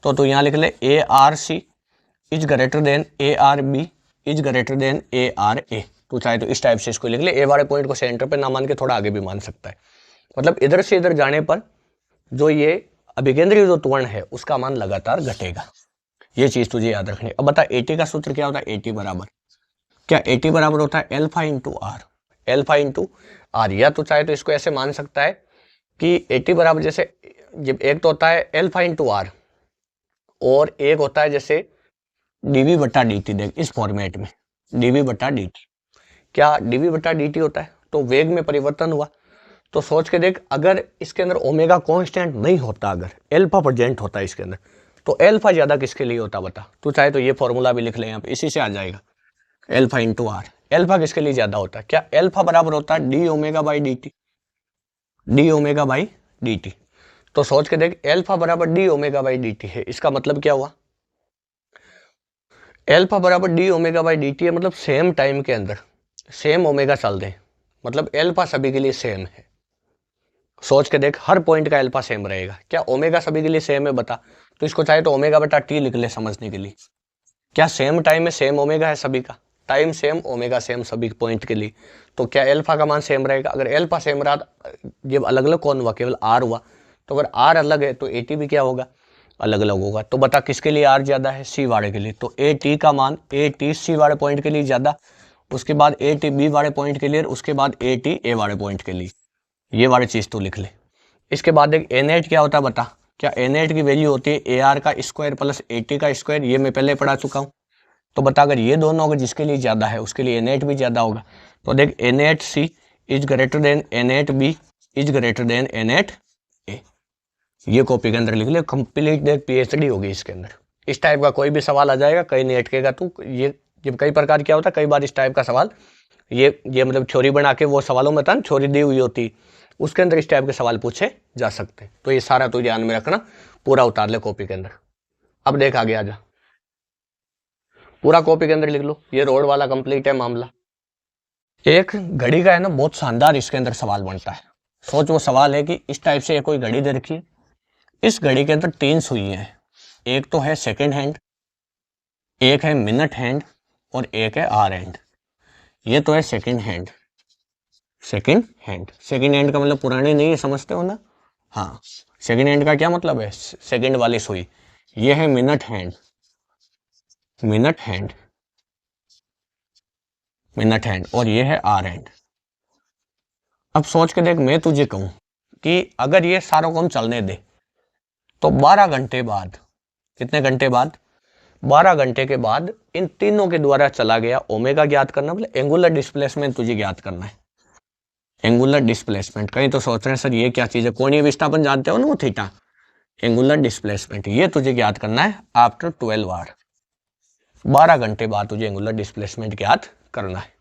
तो तू यहाँ लिख ले a r c is greater than a r b is greater than a r a. तू चाहे तो इस टाइप से इसको लिख ले। ए वाले पॉइंट को सेंटर पे ना मान के थोड़ा आगे भी मान सकता है। मतलब इधर से इधर जाने पर जो ये अभिकेंद्रीय जो त्वरण है उसका मान लगातार घटेगा। ये चीज तुझे याद रखनी। अब बता एटी का सूत्र क्या होता है। एटी बराबर क्या, एटी बराबर होता है alpha into R. Alpha into R, या तो चाहे तो इसको ऐसे मान सकता है कि एटी बराबर जैसे, जब एक तो होता है एल्फा इंटू आर और एक होता है जैसे डीवी बटा डी। देख इस फॉर्मेट में डीवी बटा डी। क्या डीवी बटा डी होता है, तो वेग में परिवर्तन हुआ। तो सोच के देख, अगर इसके अंदर ओमेगा कांस्टेंट नहीं होता, अगर एल्फा प्रेजेंट होता है इसके अंदर, तो एल्फा ज्यादा किसके लिए होता बता। तू चाहे तो ये फॉर्मूला भी लिख ले यहाँ पे, इसी से आ जाएगा एल्फा इंटू आर। एल्फा किसके लिए ज्यादा होता है, क्या एल्फा बराबर होता है D omega by D T. D omega by D T. तो सोच के देख, एल्फा बराबर D omega by D T है। इसका मतलब क्या हुआ, एल्फा बराबर D omega by D T है, मतलब सेम टाइम के अंदर सेम ओमेगा चल दे, मतलब एल्फा सभी के लिए सेम है। सोच के देख, हर पॉइंट का एल्फा सेम रहेगा। क्या ओमेगा सभी के लिए सेम है बता। तो इसको चाहे तो ओमेगा बटा टी लिख ले समझने के लिए। क्या सेम टाइम में सेम ओमेगा है सभी का, टाइम सेम ओमेगा सेम सभी पॉइंट के लिए, तो क्या एल्फा का मान सेम रहेगा। अगर एल्फा सेम रहा, जब अलग अलग कौन हुआ, केवल आर हुआ। तो अगर आर अलग है तो ए टी भी क्या होगा, अलग अलग होगा। तो बता किसके लिए आर ज्यादा है, सी वाले के लिए। तो ए टी का मान, ए टी सी वाले पॉइंट के लिए ज्यादा, उसके बाद ए टी बी वाले पॉइंट के लिए, उसके बाद ए टी ए वाले पॉइंट के लिए। ये वाली चीज तो लिख ले। इसके बाद देख ए नेट क्या होता है बता। क्या ए नेट की वैल्यू होती है ए आर का स्क्वायर प्लस ए टी का स्क्वायर। ये मैं पहले पढ़ा चुका हूँ। तो बता, अगर ये दोनों अगर जिसके लिए ज्यादा है उसके लिए ए नेट भी ज्यादा होगा। तो देख a net c is greater than a net b is greater than a net a. ये कॉपी के अंदर लिख ले, कंप्लीट देख पीएचडी होगी इसके अंदर। इस टाइप का कोई भी सवाल आ जाएगा, कहीं नहीं अटकेगा तू। ये जब कई प्रकार क्या होता है, कई बार इस टाइप का सवाल ये मतलब थ्योरी बना के, वो सवालों में था ना थ्योरी दी हुई होती, उसके अंदर इस टाइप के सवाल पूछे जा सकते हैं। तो ये सारा तो ध्यान में रखना, पूरा उतार ले कॉपी के अंदर। अब देख आगे आजा, पूरा कॉपी के अंदर लिख लो। ये रोड वाला कंप्लीट है मामला। एक घड़ी का है ना, बहुत शानदार इसके अंदर सवाल बनता है। सोच, वो सवाल है कि इस टाइप से कोई घड़ी दे रखी है, इस घड़ी के अंदर 3 सुइयां हैं। एक तो है सेकंड हैंड, एक है मिनट हैंड और एक है आर हैंड। ये तो है second hand. Second hand, second hand का मतलब पुराने नहीं है, समझते हो ना। हाँ, सेकंड हैंड का क्या मतलब है, सेकंड वाली सुई। ये है minute hand, minute hand, minute hand, और ये है आर हैंड। अब सोच के देख, मैं तुझे कहूं कि अगर ये सारों को हम चलने दे तो 12 घंटे बाद, कितने घंटे बाद, 12 घंटे के बाद इन तीनों के द्वारा चला गया ओमेगा ज्ञात करना, मतलब एंगुलर डिस्प्लेसमेंट तुझे ज्ञात करना है। एंगुलर डिस्प्लेसमेंट, कहीं तो सोच रहे हैं सर ये क्या चीज है, कोणीय विस्थापन जानते हो ना, वो थीटा। एंगुलर डिस्प्लेसमेंट ये तुझे ज्ञात करना है आफ्टर 12 आवर। 12 घंटे बाद तुझे एंगुलर डिस्प्लेसमेंट ज्ञात करना है।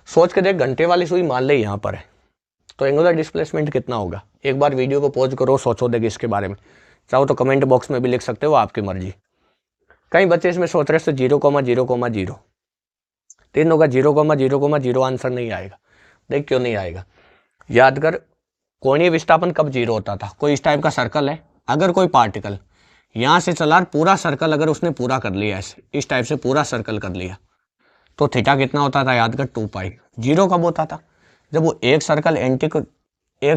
सोच के देख, घंटे वाली सुई मान ले यहाँ पर है, तो एंगुलर डिस्प्लेसमेंट कितना होगा। एक बार वीडियो को पॉज करो, सोचो देख इसके बारे में। चाहो तो कमेंट बॉक्स में भी लिख सकते हो, आपकी मर्जी। कई बच्चे इसमें सोच रहे हैं 0,0,0, तीनों का 0,0,0 आंसर नहीं आएगा। देख क्यों नहीं आएगा, याद कर, कोणीय विस्थापन कब 0 होता था। कोई इस टाइप का सर्कल है, अगर कोई पार्टिकल यहां से चला, पूरा सर्कल अगर उसने पूरा कर लिया, ऐसे इस टाइप से पूरा सर्कल कर लिया, तो थीटा कितना होता था, याद कर 2π। 0 कब होता था, जब वो एक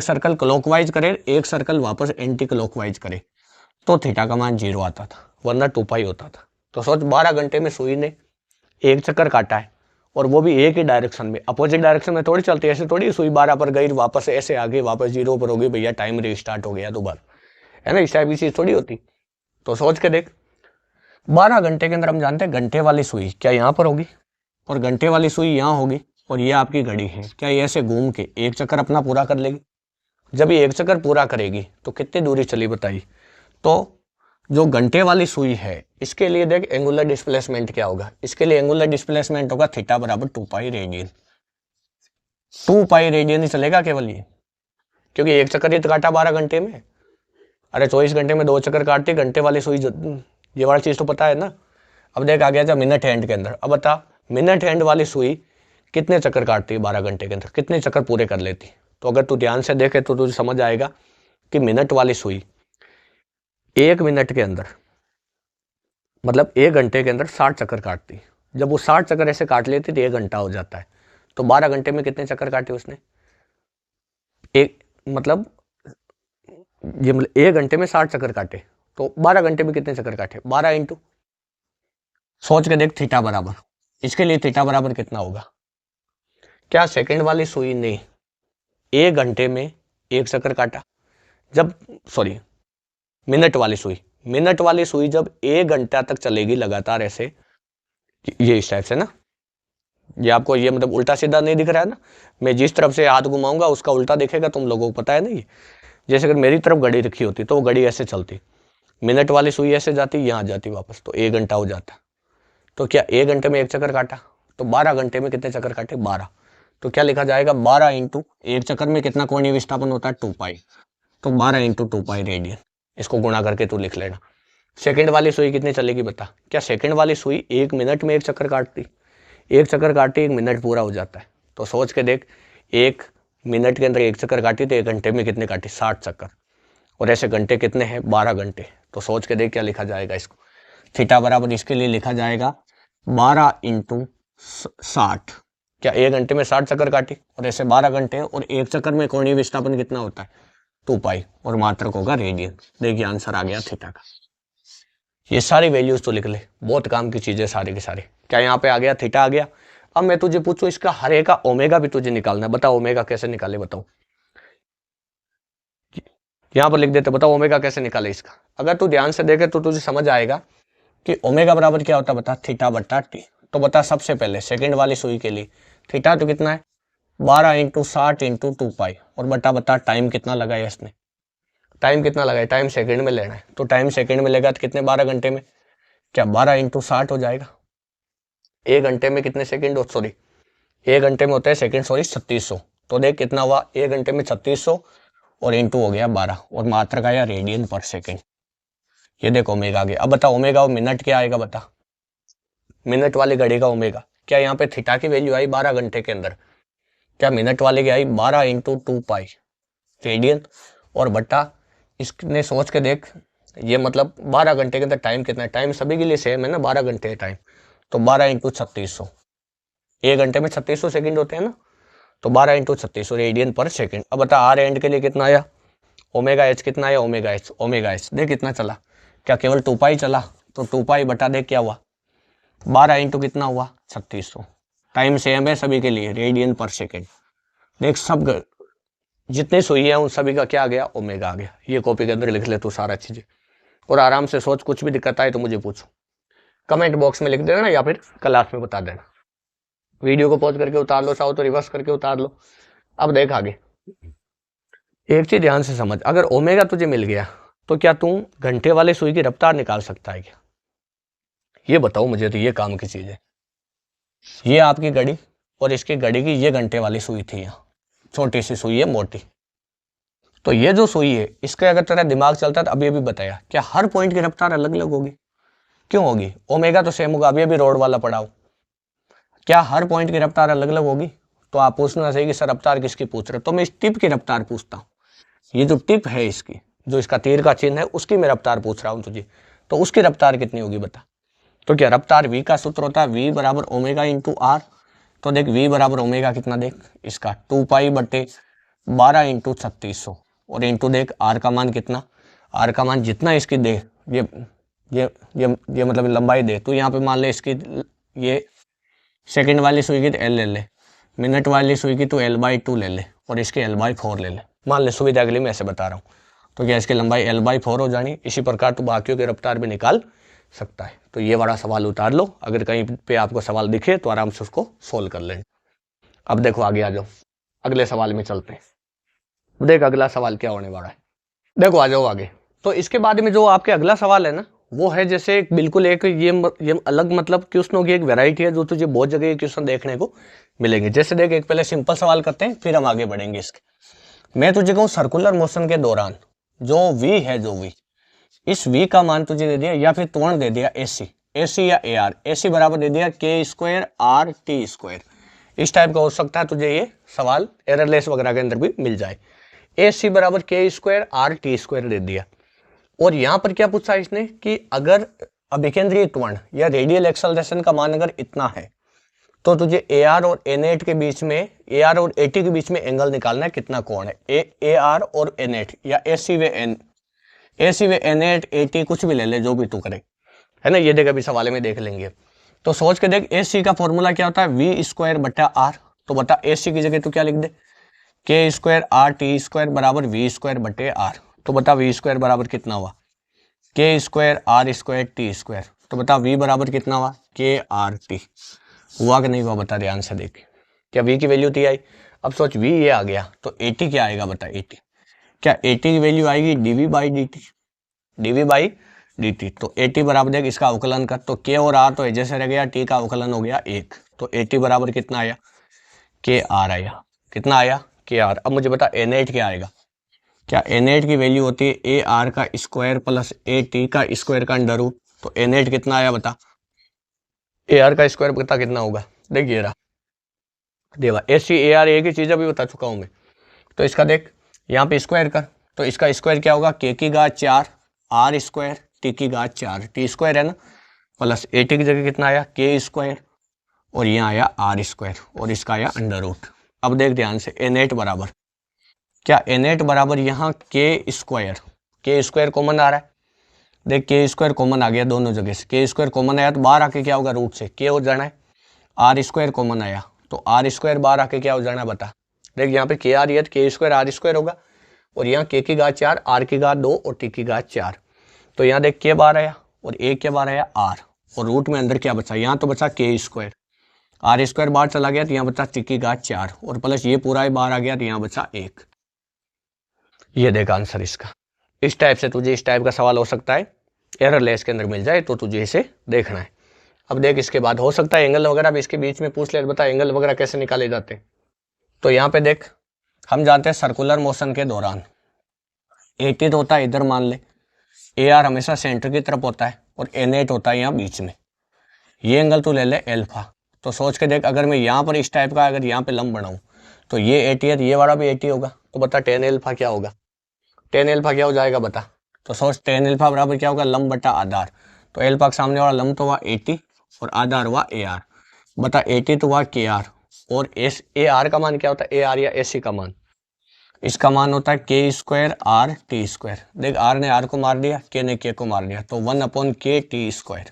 सर्कल क्लॉकवाइज करे, एक सर्कल वापस एंटी क्लॉकवाइज करे, तो थीटा का मान 0 आता था, वरना 2π होता था। तो सोच, 12 घंटे में सुई ने एक चक्कर काटा है, और वो भी एक ही डायरेक्शन में, अपोजिट डायरेक्शन में थोड़ी चलती है। ऐसे थोड़ी सुई 12 पर गई, वापस ऐसे आ गई, वापस 0 पर हो गई, भैया टाइम रीस्टार्ट हो गया दोबारा, है ना। इस टाइप की चीज थोड़ी होती। तो सोच के देख, 12 घंटे के अंदर हम जानते हैं घंटे वाली सुई क्या यहाँ पर होगी, और घंटे वाली सुई यहाँ होगी, और ये आपकी घड़ी है, क्या ये ऐसे घूम के एक चक्कर अपना पूरा कर लेगी। जब ये एक चक्कर पूरा करेगी तो कितनी दूरी चली बताइए। तो जो घंटे वाली सुई है, इसके लिए देख एंगुलर डिस्प्लेसमेंट क्या होगा। इसके लिए एंगुलर डिस्प्लेसमेंट होगा थीटा बराबर 2π रेडियन। 2 पाई रेडियन ही चलेगा केवल ये, क्योंकि एक चक्कर ही तो काटा 12 घंटे में। अरे 24 घंटे में 2 चक्कर काटती, घंटे वाली सुई ये वाली चीज़ तो पता है ना। अब देख आ गया था मिनट हैंड के अंदर। अब बता मिनट हैंड वाली सुई कितने चक्कर काटती है 12 घंटे के अंदर, कितने चक्कर पूरे कर लेती। तो अगर तू ध्यान से देखे तो तुझे समझ आएगा कि मिनट वाली सुई 1 मिनट के अंदर मतलब 1 घंटे के अंदर 60 चक्कर काटती। जब वो 60 चक्कर ऐसे काट लेती तो 1 घंटा हो जाता है। तो 12 घंटे में कितने चक्कर काटे उसने, एक मतलब ये मतलब 1 घंटे में 60 चक्कर काटे, तो 12 घंटे में कितने चक्कर काटे, 12 इंटू, सोच के देख थीटा बराबर, इसके लिए थीटा बराबर कितना होगा। क्या सेकंड वाली सुई ने 1 घंटे में 1 चक्कर काटा, जब सॉरी मिनट वाली सुई जब 1 घंटा तक चलेगी लगातार ऐसे, ये इस टाइप से ना, ये आपको ये मतलब उल्टा सीधा नहीं दिख रहा है ना, मैं जिस तरफ से हाथ घुमाऊंगा उसका उल्टा दिखेगा, तुम लोगों को पता है ना। ये जैसे अगर मेरी तरफ घड़ी रखी होती तो वो घड़ी ऐसे चलती, मिनट वाली सुई ऐसे जाती, यहाँ जाती वापस, तो 1 घंटा हो जाता। तो क्या 1 घंटे में 1 चक्कर काटा, तो 12 घंटे में कितने चक्कर काटे, 12। तो क्या लिखा जाएगा 12 इंटू 1 चक्कर में कितना कोणीय विस्थापन होता है 2 पाई, तो 12 इंटू 2 पाई रेडियन, इसको गुणा करके तू लिख लेना। सेकंड वाली सुई कितनी चलेगी बता, क्या सेकंड वाली सुई 1 मिनट में 1 चक्कर काटती, 1 चक्कर काटी 1 मिनट पूरा हो जाता है। तो सोच के देख 1 मिनट के अंदर 1 चक्कर काटी तो 1 घंटे में कितने काटी, 60 चक्कर, और ऐसे घंटे कितने हैं 12 घंटे। तो सोच के देख क्या लिखा जाएगा, इसको थीटा बराबर इसके लिए लिखा जाएगा 12 इंटू 60। क्या 1 घंटे में 60 चक्कर काटी और ऐसे 12 घंटे, और 1 चक्कर में कोणीय विस्थापन कितना होता है 2 पाई, और मात्रक होगा रेडियन। देखिए आंसर आ गया थीटा का। ये सारी वैल्यूज तो लिख ले, बहुत काम की चीजें सारे के सारे। क्या यहाँ पे आ गया, थीटा आ गया। अब मैं तुझे पूछूं इसका हर एक का ओमेगा भी तुझे निकालना है, बताओ ओमेगा कैसे निकाले, बताओ। यहाँ पर लिख देते, बताओ ओमेगा कैसे निकाले इसका। अगर तू ध्यान से देखे तो तुझे समझ आएगा कि ओमेगा बराबर क्या होता है, बता, थीटा बट्टा टी। तो बता सबसे पहले सेकंड वाली सुई के लिए थीटा तो कितना है 12 इंटू 60 इंटू 2 पाई, और बता टाइम कितना लगाया इसने, टाइम कितना लगाया, टाइम सेकंड में लेना है। तो टाइम सेकंड में लेगा तो कितने 12 घंटे में, क्या 12 इंटू 60 हो जाएगा। 1 घंटे में कितने सेकंड, सॉरी 1 घंटे में होता है सेकंड, सॉरी 3600। तो देख कितना हुआ 1 घंटे में 3600, और इंटू हो गया 12, और मात्रक आया रेडियन पर सेकंड। ये देखो ओमेगा आ गया। अब बता ओमेगा मिनट क्या आएगा, बता मिनट वाली घड़ी का ओमेगा। क्या यहाँ पे थीटा की वैल्यू आई 12 घंटे के अंदर, क्या मिनट वाले की आई 12 इंटू 2 पाई रेडियन, और बट्टा इसने सोच के देख, ये मतलब 12 घंटे के अंदर टाइम कितना है, टाइम सभी के लिए सेम है ना, 12 घंटे है टाइम, तो 12 इंटू 3600, 1 घंटे में 3600 सेकंड होते हैं ना, तो 12 इंटू 3600 रेडियन पर सेकंड। अब बता आर एंड के लिए कितना आया, ओमेगा एच कितना आया, ओमेगा एच देख कितना चला, क्या केवल 2 पाई चला, तो 2 पाई बटा देख क्या हुआ 12 इंटू कितना हुआ 3600, टाइम सेम है सभी के लिए, रेडियन पर सेकंड। देख सब जितने सुई है उन सभी का क्या आ गया, ओमेगा आ गया। ये कॉपी के अंदर लिख ले तू सारा चीजें, और आराम से सोच, कुछ भी दिक्कत आए तो मुझे पूछो, कमेंट बॉक्स में लिख देना या फिर क्लास में बता देना। वीडियो को पॉज करके उतार लो, चाहो तो रिवर्स करके उतार लो। अब देख आगे, एक चीज ध्यान से समझ, अगर ओमेगा तुझे मिल गया तो क्या तू घंटे वाले सुई की रफ्तार निकाल सकता है क्या, ये बताओ मुझे। तो ये काम की चीज है, ये आपकी घड़ी और इसकी घड़ी की ये घंटे वाली सुई थी, यहाँ छोटी सी सुई है मोटी। तो ये जो सुई है इसका अगर तेरा दिमाग चलता है तो अभी अभी बताया, क्या हर पॉइंट की रफ्तार अलग अलग होगी, क्यों होगी, ओमेगा तो सेम होगा, अभी अभी रोड वाला पढ़ाओ, क्या हर पॉइंट की रफ्तार अलग अलग होगी। तो आप पूछना सही कि सर रफ्तार किसकी पूछ रहे हो, तो मैं इस टिप की रफ्तार पूछता हूँ, ये जो टिप है इसकी, जो इसका तीर का चिन्ह है उसकी मैं रफ्तार पूछ रहा हूँ तुझे, तो उसकी रफ्तार कितनी होगी बता। तो क्या रफ्तार v का सूत्र होता है v बराबर ओमेगा इंटू आर। तो देख v बराबर ओमेगा कितना, देख इसका 2 पाई बटे 12 इंटू 3600, और इंटू देख r का मान कितना, r का मान जितना इसकी दे, ये मतलब लंबाई दे, तो यहाँ पे मान ले इसकी, ये सेकंड वाली सुई की तो l ले ले, मिनट वाली सुई की तो l/2 ले ले, और इसकी l/4 ले ले, मान ले सुविधा के लिए मैं ऐसे बता रहा हूँ। तो क्या इसकी लंबाई l/4 हो जानी। इसी प्रकार तो बाकियों की रफ्तार भी निकाल सकता है। तो ये वाला सवाल उतार लो, अगर कहीं पे आपको सवाल दिखे तो आराम से उसको सोल्व कर लें। अब देखो आगे आ जाओ, अगले सवाल में चलते हैं। देख अगला सवाल क्या होने वाला है, देखो आ जाओ आगे। तो इसके बाद में जो आपके अगला सवाल है ना, वो है जैसे बिल्कुल एक ये अलग मतलब क्वेश्चनों की एक वैरायटी है जो तुझे बहुत जगह ये क्वेश्चन देखने को मिलेंगे। जैसे देख, एक पहले सिंपल सवाल करते हैं फिर हम आगे बढ़ेंगे इसके। मैं तुझे कहूँ सर्कुलर मोशन के दौरान जो v है, जो v, इस v का मान तुझे दे दिया या फिर त्वरण दे दिया ac या ar, ac बराबर दे दिया k square r t square. इस टाइप का हो सकता है तुझे ये सवाल एररलेस वगैरह के अंदर भी मिल जाए। ac बराबर k square r t square दे दिया। और यहां पर क्या पूछा इसने कि अगर अभिकेंद्रीय त्वरण या रेडियल एक्सेलरेशन का मान अगर इतना है तो तुझे AR और NAT के बीच में, AR और AT के बीच में एंगल निकालना है, कितना कोण है। AR और NAT या AC व NAT AT कुछ भी ले ले, जो भी तू करे, है ना। ये देख अभी सवाल में देख लेंगे। तो सोच के देख, AC का फॉर्मूला क्या होता है, V स्क्वायर बटा R। तो बता AC की जगह तू क्या लिख दे, K square R T square बराबर V स्क्वायर बटे R। तो बता V स्क्वायर बराबर कितना हुआ, K square R square T square. तो बता V बराबर कितना हुआ, K R T। हुआ कि नहीं हुआ, बता ध्यान से देख। क्या V की वैल्यू T आई। अब सोच V ये आ गया तो AT क्या आएगा, बता AT। क्या AT की वैल्यू आएगी dV बाई dt। तो AT बराबर देख, इसका अवकलन कर, तो K और R तो जैसे रह गया, T का अवकलन हो गया 1। तो AT बराबर कितना आया, KR आया। कितना आया, KR। अब मुझे बता NAT क्या आएगा। क्या NAT की वैल्यू होती है AR का स्क्वायर प्लस AT का स्क्वायर का अंडर रूट। तो NAT कितना आया बता, AR का स्क्वायर बता कितना होगा। देखिए रहा देवा, AC AR एक ही चीज अभी बता चुका हूं मैं। तो इसका देख यहाँ पे स्क्वायर कर, तो इसका स्क्वायर क्या होगा, K की घात 4 R स्क्वायर T की घात 4 T स्क्वायर है ना, प्लस AT की जगह कितना आया, K स्क्वायर, और यहाँ आया R स्क्वायर, और इसका आया अंडर रूट। अब देख ध्यान से, NAT बराबर क्या, NAT बराबर यहाँ K स्क्वायर कॉमन आ रहा है। देख K स्क्वायर कॉमन आ गया दोनों जगह से, K स्क्वायर कॉमन आया तो बाहर आके क्या होगा, रूट से K हो जाना है। R स्क्वायर कॉमन आया तो R स्क्वायर बाहर आके क्या हो जाना है बता। देख यहाँ पे K R है तो K स्क्वायर R स्क्वायर होगा, और यहाँ K की घात 4 R की घात 2 और T की घात 4। तो यहाँ देख K बाहर आया और A क्या बाहर आया R, और रूट में अंदर क्या बचा, यहाँ तो बचा K स्क्वायर, R स्क्वायर बाहर चला गया तो यहाँ बचा T की घात 4, और प्लस ये पूरा ही बाहर आ गया तो यहाँ बचा 1। ये देख आंसर इसका। इस टाइप से तुझे इस टाइप का सवाल हो सकता है, एररलेस के अंदर मिल जाए तो तुझे इसे देखना है। अब देख इसके बाद हो सकता है एंगल वगैरह भी इसके बीच में पूछ ले, बता एंगल वगैरह कैसे निकाले जाते। तो यहाँ पे देख, हम जानते हैं सर्कुलर मोशन के दौरान AT तो होता है इधर मान ले, AR हमेशा सेंटर की तरफ होता है, और NAT होता है यहाँ बीच में। ये एंगल तो ले ले एल्फा। तो सोच के देख, अगर मैं यहाँ पर इस टाइप का अगर यहाँ पे लंब बनाऊं तो ये AT है तो ये वाला भी AT होगा। तो बता tan एल्फा क्या होगा, tan एल्फा क्या हो जाएगा बता। तो सोच tan एल्फा बराबर क्या होगा, लंब बटा आधार। तो एल्फा के सामने वाला लंब तो हुआ AT और आधार हुआ AR। बता AT तो हुआ KR, और AR का मान क्या होता है, AR या AC का मान, इसका मान होता है K square R T square. देख R ने R को मार दिया, K ने K को मार दिया, तो 1/K T स्क्वायर,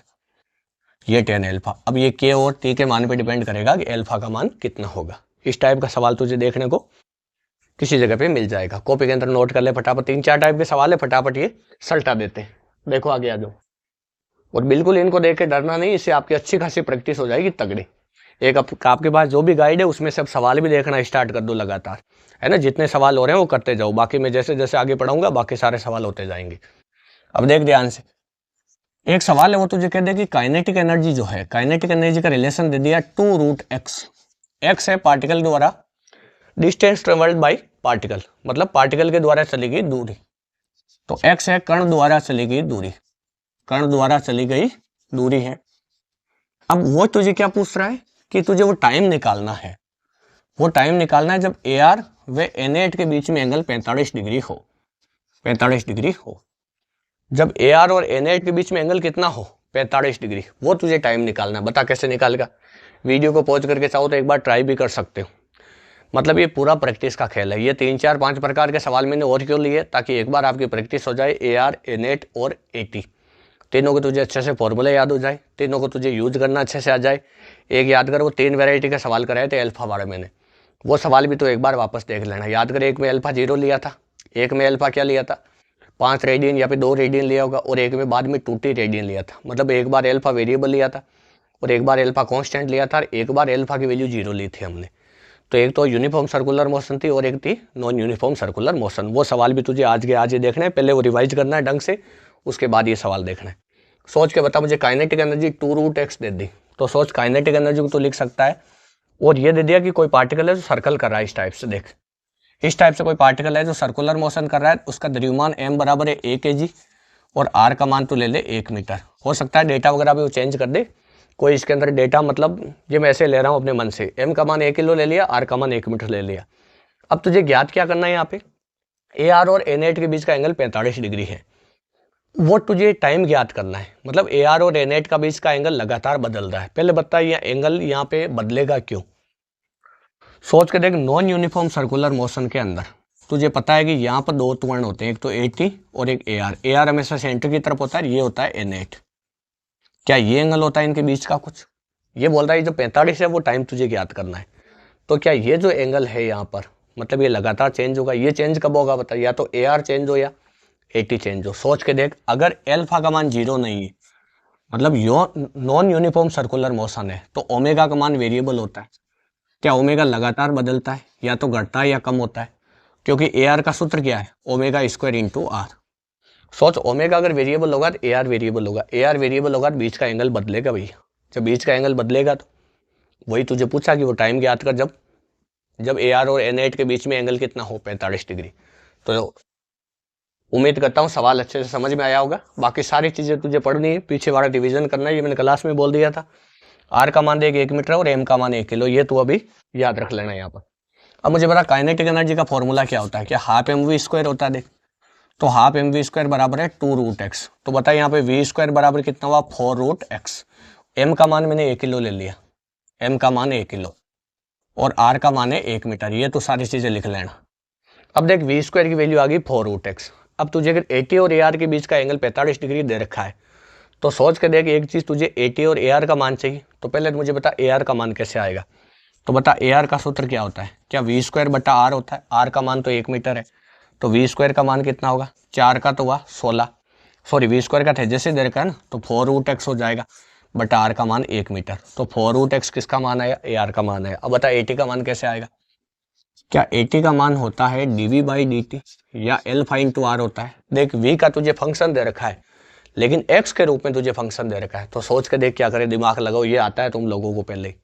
ये tan एल्फा। अब ये K और T के मान पे डिपेंड करेगा कि एल्फा का मान कितना होगा। इस टाइप का सवाल तुझे देखने को किसी जगह पे मिल जाएगा। कॉपी के अंदर नोट कर ले फटाफट, 3-4 टाइप के सवाल है, फटाफट ये सल्टा देते हैं। देखो आगे आ जाओ, और बिल्कुल इनको देख के डरना नहीं, इससे आपकी अच्छी खासी प्रैक्टिस हो जाएगी तगड़ी। एक आपके पास जो भी गाइड है उसमें से अब सवाल भी देखना स्टार्ट कर दो लगातार, है ना। जितने सवाल हो रहे हैं वो करते जाओ, बाकी मैं जैसे जैसे आगे पढ़ाऊंगा बाकी सारे सवाल होते जाएंगे। अब देख ध्यान से, एक सवाल है वो तुझे कह दे कि काइनेटिक एनर्जी जो है, काइनेटिक एनर्जी का रिलेशन दे दिया 2√x। x है पार्टिकल द्वारा डिस्टेंस ट्रेवल्ड बाय पार्टिकल, मतलब पार्टिकल के द्वारा चली गई दूरी। तो x है कण द्वारा चली गई दूरी, कण द्वारा चली गई दूरी है। अब वो तुझे क्या पूछ रहा है कि तुझे वो टाइम निकालना है, वो टाइम निकालना है जब AR व NAT के बीच में एंगल 45 डिग्री हो, 45 डिग्री हो। जब AR और NAT के बीच में एंगल कितना हो, 45 डिग्री, वो तुझे टाइम निकालना है। बता कैसे निकालेगा। वीडियो को पॉज करके चाहो तो एक बार ट्राई भी कर सकते हो। मतलब ये पूरा प्रैक्टिस का खेल है। ये 3-4-5 प्रकार के सवाल मैंने और क्यों लिए, ताकि एक बार आपकी प्रैक्टिस हो जाए। AR NAT और AT तीनों को तुझे अच्छे से फॉर्मूला याद हो जाए, तीनों को तुझे यूज करना अच्छे से आ जाए। एक याद कर, वो 3 वैरायटी का सवाल कराए थे एल्फा वाले मैंने, वो सवाल भी तो एक बार वापस देख लेना। याद कर, एक में अल्फा 0 लिया था, एक में अल्फा क्या लिया था 5 रेडियन या फिर 2 रेडियन लिया होगा, और एक में बाद में 2t रेडियन लिया था। मतलब एक बार अल्फा वेरिएबल लिया था, और एक बार अल्फा कांस्टेंट लिया था, और एक बार अल्फा की वैल्यू 0 ली थी हमने। तो एक तो यूनिफॉर्म सर्कुलर मोशन थी और एक थी नॉन यूनिफॉर्म सर्कुलर मोशन। वो सवाल भी तुझे आज के आज ही देखना है, पहले वो रिवाइज करना है ढंग से, उसके बाद ये सवाल देखना है। सोच के बता मुझे काइनेटिक एनर्जी 2√x दे दी, तो सोच काइनेटिक एनर्जी को तो लिख सकता है, और ये दे दिया कि कोई पार्टिकल है जो सर्कल कर रहा है इस टाइप से। देख इस टाइप से कोई पार्टिकल है जो सर्कुलर मोशन कर रहा है, उसका द्रव्यमान m बराबर है a kg और r का मान तो ले ले 1 मीटर। हो सकता है डेटा वगैरह भी वो चेंज कर दे, कोई इसके अंदर डेटा, मतलब ये मैं ऐसे ले रहा हूँ अपने मन से, m का मान 1 किलो ले लिया, r का मान 1 मीटर ले लिया। अब तुझे ज्ञात क्या करना है, यहाँ पे AR और NAT के बीच का एंगल 45 डिग्री है, वो तुझे टाइम ज्ञात करना है। मतलब AR और NAT का बीच का एंगल लगातार बदल रहा है। पहले बता ये एंगल यहाँ पे बदलेगा क्यों? सोच के देख, नॉन यूनिफॉर्म सर्कुलर मोशन के अंदर तुझे पता है कि यहाँ पर दो त्वरण होते हैं, एक तो AT और एक AR। AR हमेशा सेंटर की तरफ होता है, ये होता है NAT। क्या ये एंगल होता है इनके बीच का कुछ? ये बोल रहा है जो 45 है वो टाइम तुझे ज्ञात करना है। तो क्या ये जो एंगल है यहाँ पर, मतलब ये लगातार चेंज होगा, ये चेंज कब होगा बता, या तो AR चेंज हो या AT चेंज हो। सोच के देख, अगर एल्फा का मान 0 नहीं है, मतलब नॉन यूनिफॉर्म सर्कुलर मोशन है, तो ओमेगा का मान वेरिएबल होता है। क्या ओमेगा लगातार बदलता है, या तो घटता है या कम होता है? क्योंकि AR का सूत्र क्या है, ओमेगा स्क्वायर इंटू R। सोच ओमेगा अगर वेरिएबल होगा तो AR वेरिएबल होगा, AR वेरिएबल होगा तो बीच का एंगल बदलेगा भैया। जब बीच का एंगल बदलेगा तो वही तुझे पूछा कि वो टाइम ज्ञात कर, जब AR और NAT के बीच में एंगल कितना हो, 45 डिग्री। तो उम्मीद करता हूँ सवाल अच्छे से समझ में आया होगा। बाकी सारी चीज़ें तुझे पढ़नी है, पीछे वाला डिवीजन करना है, ये मैंने क्लास में बोल दिया था। R का मान देख 1 मीटर और M का मान 1 किलो, ये तू अभी याद रख लेना यहाँ पर। अब मुझे बता काइनेटिक एनर्जी का फॉर्मूला क्या होता है, क्या हाफ mv स्क्वायर होता है? देख तो हाफ mv स्क्वायर बराबर है 2√x। तो बता यहाँ पे v स्क्वायर बराबर कितना हुआ, 4√x। M का मान मैंने 1 किलो ले लिया, M का मान 1 किलो और R का मान है 1 मीटर, ये तो सारी चीज़ें लिख लेना। अब देख v स्क्वायर की वैल्यू आ गई 4√x। अब तुझे अगर AT और AR के बीच का एंगल 45 डिग्री दे रखा है, तो सोच के देख एक चीज़, तुझे AT और AR का मान चाहिए, तो पहले मुझे बता AR का मान कैसे आएगा। तो बता AR का सूत्र क्या होता है, क्या v स्क्वायर बटा R होता है? R का मान तो 1 मीटर है, तो v स्क्वायर का मान कितना होगा, 4 का तो हुआ 16, सॉरी v स्क्वायर का था जैसे दे रखा है ना, तो 4√x हो जाएगा बटा R का मान 1 मीटर। तो 4√x किसका मान आया, AR का मान आया। अब बता AT का मान कैसे आएगा, क्या AT का मान होता है dv/dt या एल्फा इंटू R होता है? देख v का तुझे फंक्शन दे रखा है, लेकिन x के रूप में तुझे फंक्शन दे रखा है, तो सोच के देख क्या करे, दिमाग लगाओ, ये आता है तुम लोगों को पहले ही।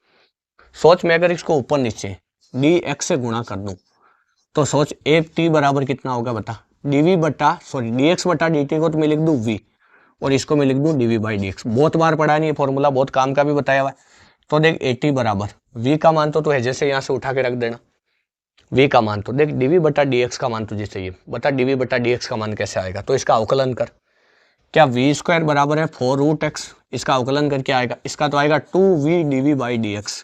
सोच मैं अगर इसको ऊपर नीचे dx से गुणा कर दूं, तो सोच एक t बराबर कितना होगा बता, dx बटा dt को तो मैं लिख दूं v और इसको मैं लिख दूं dv/dx। बहुत बार पढ़ा नहीं, ये फॉर्मूला बहुत काम का भी बताया हुआ है। तो देख AT बराबर v का मान तो है जैसे यहाँ से उठा के रख देना, v का मान तो देख dv/dx का मान तुझे चाहिए, बता dv/dx का मान कैसे आएगा। तो इसका अवकलन कर, क्या v स्क्वायर बराबर है 4√x, इसका अवकलन करके आएगा, इसका तो आएगा 2v dv/dx।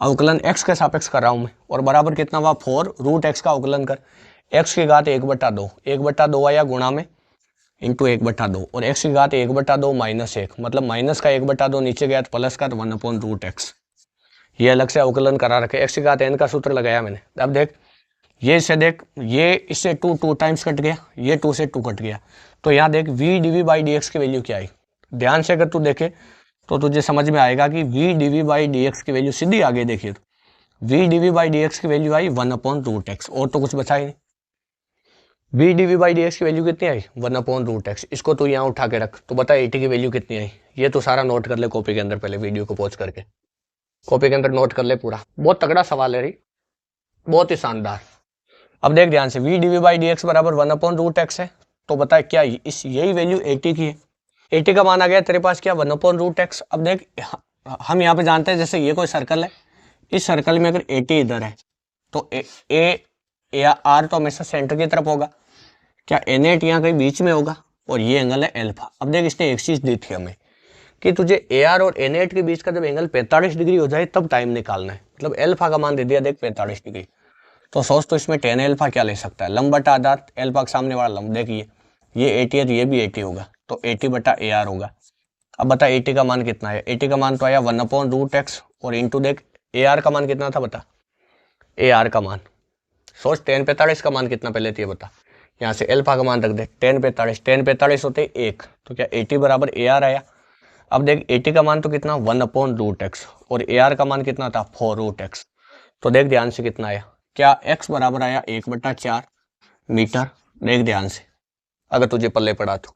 अवकलन x के सापेक्ष कर रहा हूं मैं, और बराबर कितना हुआ 4√x का अवकलन कर, x की घात 1/2, 1/2 आया गुणा में इंटू 1/2, और x की घात 1/2 माइनस 1, मतलब माइनस का 1/2 नीचे गया तो प्लस का, तो 1/√x। ये अलग से अवकलन करा रखे, x की घात n का सूत्र लगाया मैंने। अब देख ये से देख, ये इससे 2 टाइम्स कट गया, ये 2 से 2 कट गया, तो यहाँ देख v dv/dx की वैल्यू क्या आई। ध्यान से अगर तू देखे तो तुझे समझ में आएगा कि v dv/dx की वैल्यू सीधी आगे देखिए, तो v dv/dx की वैल्यू आई 1/√x, और तो कुछ बचा ही नहीं। v dv/dx की वैल्यू कितनी आई, 1/√x। इसको तू यहाँ उठा के रख, तो बता AT की वैल्यू कितनी आई। ये तो सारा नोट कर ले कॉपी के अंदर, पहले वीडियो को पॉज करके कॉपी के अंदर नोट कर ले पूरा। बहुत तगड़ा सवाल है रे, बहुत ही शानदार। अब देख ध्यान से, v dv/dx बराबर 1/√x है, तो बता क्या इस यही वैल्यू AT की है। AT का मान आ गया तेरे पास क्या, 1/√x। अब देख हम यहाँ पे जानते हैं जैसे ये कोई सर्कल है, इस सर्कल में अगर AT इधर है तो A या R तो हमेशा सेंटर की तरफ होगा, क्या NAT यहाँ कहीं बीच में होगा, और ये एंगल है एल्फा। अब देख इसने एक चीज दी थी हमें कि तुझे AR और NAT के बीच का जब एंगल 45 डिग्री हो जाए तब टाइम निकालना है, मतलब एल्फा का मान दे दिया देख 45 डिग्री। तो सोच तो इसमें tan एल्फा क्या ले सकता है, लंब बटा आधार, एल्फा के सामने वाला लंब। देखिए ये AT है तो ये भी AT होगा, तो AT बटा AR होगा। अब बता AT का मान कितना है, AT का मान तो आया 1/√x, और इंटू देख AR का मान कितना था बता, AR का मान सोच tan 45 का मान कितना पहले थी बता, यहाँ से एल्फा का मान रख दे, tan 45 होते 1, तो क्या AT बराबर AR आया। अब देख AT का मान तो कितना 1/√x, और AR का मान कितना था 4√x। तो देख ध्यान से कितना आया, क्या x बराबर आया 1/4 मीटर। देख ध्यान से, अगर तुझे पल्ले पड़ा तो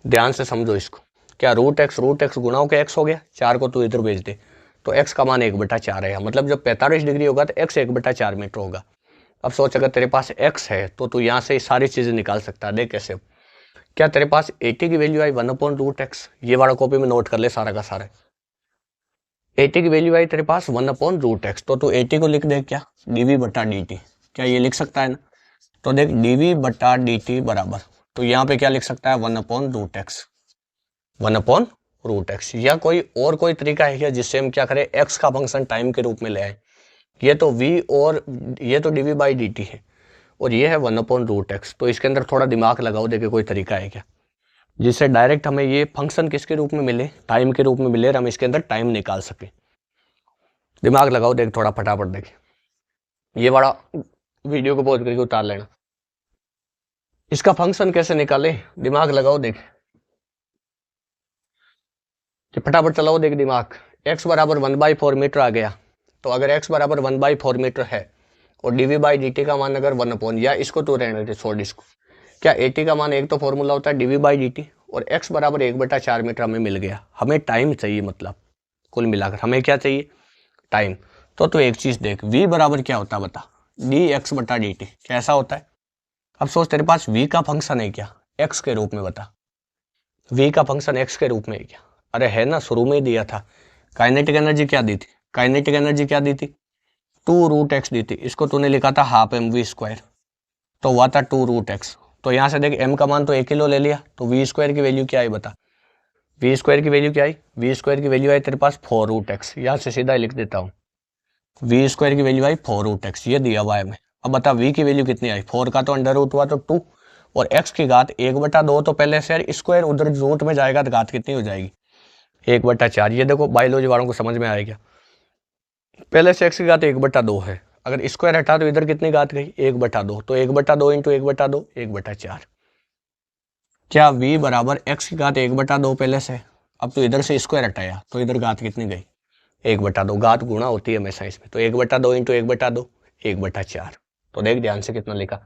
ध्यान से समझो इसको, क्या रूट एक्स गुणा होकर एक्स हो गया, 4 को तू इधर भेज दे तो एक्स का मान 1/4 है, मतलब जब 45 डिग्री होगा तो एक्स 1/4 मीटर होगा। अब सोच अगर तेरे पास एक्स है तो तू यहाँ से सारी चीजें निकाल सकता है। देख कैसे, क्या तेरे पास 80 की वैल्यू आई 1/√x, ये वाला कॉपी में नोट कर ले सारा का सारा। 80 की वैल्यू आई तेरे पास 1/√x, तो तू 80 को लिख दे क्या dv/dt, क्या ये लिख सकता है ना। तो देख dv/dt बराबर, तो यहाँ पे क्या लिख सकता है 1/√x, 1/√x। या कोई तरीका है क्या जिससे हम क्या करें x का फंक्शन टाइम के रूप में ले आए। ये तो v और ये तो dv/dt है और ये है 1/√x, तो इसके अंदर थोड़ा दिमाग लगाओ, देखे कोई तरीका है क्या जिससे डायरेक्ट हमें ये फंक्शन किसके रूप में मिले, टाइम के रूप में मिले और हम इसके अंदर टाइम निकाल सके। दिमाग लगाओ, देख थोड़ा फटाफट देख। ये बड़ा वीडियो को पॉज करके उतार लेना। इसका फंक्शन कैसे निकाले, दिमाग लगाओ देख, फटाफट चलाओ देख दिमाग। x बराबर 1/4 मीटर आ गया, तो अगर x बराबर 1/4 मीटर है और dv/dt का मान अगर 1/, या इसको तो रहने दे छोड़ इसको, क्या 80 का मान एक तो फॉर्मूला होता है dv/dt और x बराबर 1/4 मीटर हमें मिल गया। हमें टाइम चाहिए, मतलब कुल मिलाकर हमें क्या चाहिए, टाइम। तो एक चीज देख, v बराबर क्या होता है बता, dx/dt कैसा होता है। अब सोच तेरे पास v का फंक्शन है क्या x के रूप में, बता v का फंक्शन x के रूप में है क्या। अरे है ना, शुरू में ही दिया था। काइनेटिक एनर्जी क्या दी थी, काइनेटिक एनर्जी क्या दी थी 2√x दी थी, इसको तूने लिखा था हाफ mv², तो हुआ था 2√x। तो यहाँ से देख m का मान तो 1 किलो ले लिया, तो v² की वैल्यू क्या आई बता, v² की वैल्यू क्या आई, v² की वैल्यू आई तेरे पास 4√x, यहाँ से सीधा लिख देता हूँ v² की वैल्यू आई 4√x, ये दिया हुआ है हमें। अब बता v की वैल्यू कितनी आई, 4 का तो अंडर रूट हुआ तो 2 और x की घात 1/2, तो पहले से यार स्क्वायर उधर रूट में जाएगा तो घात कितनी हो जाएगी 1/4। ये देखो बायोलॉजी वालों को समझ में आएगा, पहले से x की घात 1/2 है, अगर स्क्वायर हटा तो इधर कितनी घात गई 1/2, तो 1/2 इंटू 1/2 1/4। क्या v बराबर x की घात 1/2 पहले से, अब तो इधर से स्क्वायर हटाया तो इधर घात कितनी गई 1/2, घात गुणा होती है हमेशा इसमें, तो 1/2 इंटू 1/2 1/4। तो देख ध्यान से कितना लिखा,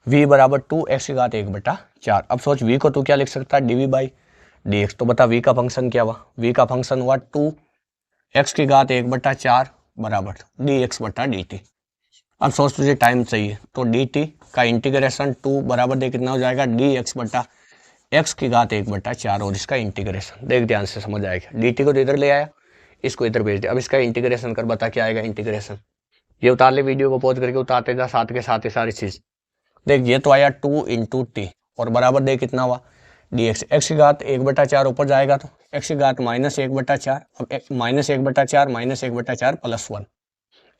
v बराबर 2x की घात 1/4। अब सोच v को तू क्या लिख सकता है dv/dx, तो बता v का फंक्शन क्या हुआ, v का फंक्शन हुआ 2x की घात 1/4 बराबर dx/dt। अब सोच तुझे टाइम चाहिए, तो dt का इंटीग्रेशन 2 बराबर दे कितना हो जाएगा dx/x की घात 1/4 और इसका इंटीग्रेशन। देख ध्यान से समझ आएगा, dt को तो इधर ले आया, इसको इधर भेज दे, अब इसका इंटीग्रेशन कर, बता क्या आएगा इंटीग्रेशन। ये उतार ले, वीडियो को पॉज करके उतारते जा साथ के साथ ही सारी चीज। देख ये तो आया 2 इंटू टी और बराबर दे कितना हुआ dx, x की घात 1/4 ऊपर जाएगा तो x की घात -1/4, अब -1/4 -1/4 +1,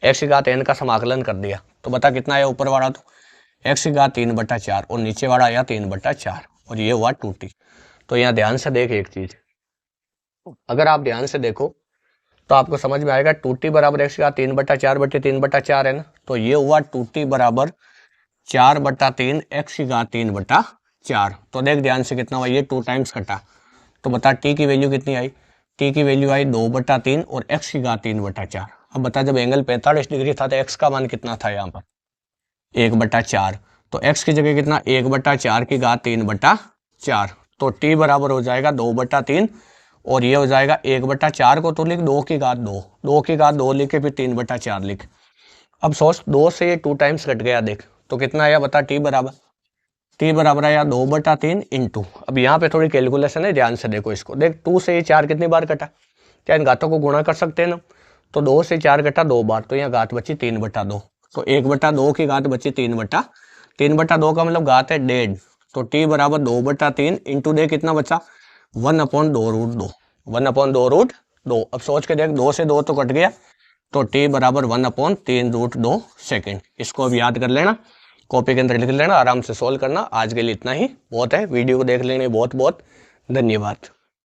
x की घात n का समाकलन कर दिया, तो बता कितना आया ऊपर वाला, तो x की घात 3/4 और नीचे वाला आया 3/4 और ये हुआ 2t। तो यहाँ ध्यान से देख एक चीज, अगर आप ध्यान से देखो तो आपको समझ में आएगा 2t बराबर x की घात 3/4 है ना, तो ये हुआ 2t बराबर 4/3 x की घात 3/4। तो देख ध्यान से कितना हुआ, ये 2 टाइम्स कटा, तो बता t की वैल्यू कितनी आई, t की वैल्यू आई 2/3 और x की घात 3/4। अब बता जब एंगल 45 डिग्री था तो x का मान कितना था यहाँ पर 1/4, तो x की जगह कितना 1/4 की घात 3/4, तो t बराबर हो जाएगा 2/3 और ये हो जाएगा 1/4 को तो लिख 2 की घात 2 की घात 2 लिख के फिर 3/4 लिख। अब सोच 2 से ये 2 टाइम्स कट गया, देख तो कितना आया बता, t बराबर आया 2/3 इंटू, अब यहाँ पे थोड़ी कैलकुलेशन है ध्यान से देखो इसको, देख 2 से ये 4 कितनी बार कटा, क्या इन घातों को गुणा कर सकते हैं ना, तो 2 से 4 कटा 2 बार, तो यहाँ घात बची 3/2, तो 1/2 की घात बची 3/2 का मतलब घात है 1.5, तो t बराबर 2/3 इंटू दे कितना बचा 1/2√2, 1/2√2। अब सोच के देख 2 से 2 तो कट गया, तो t बराबर 1/3√2 सेकेंड। इसको अब याद कर लेना, कॉपी के अंदर लिख लेना, आराम से सोल्व करना। आज के लिए इतना ही बहुत है, वीडियो को देख लेने बहुत बहुत धन्यवाद।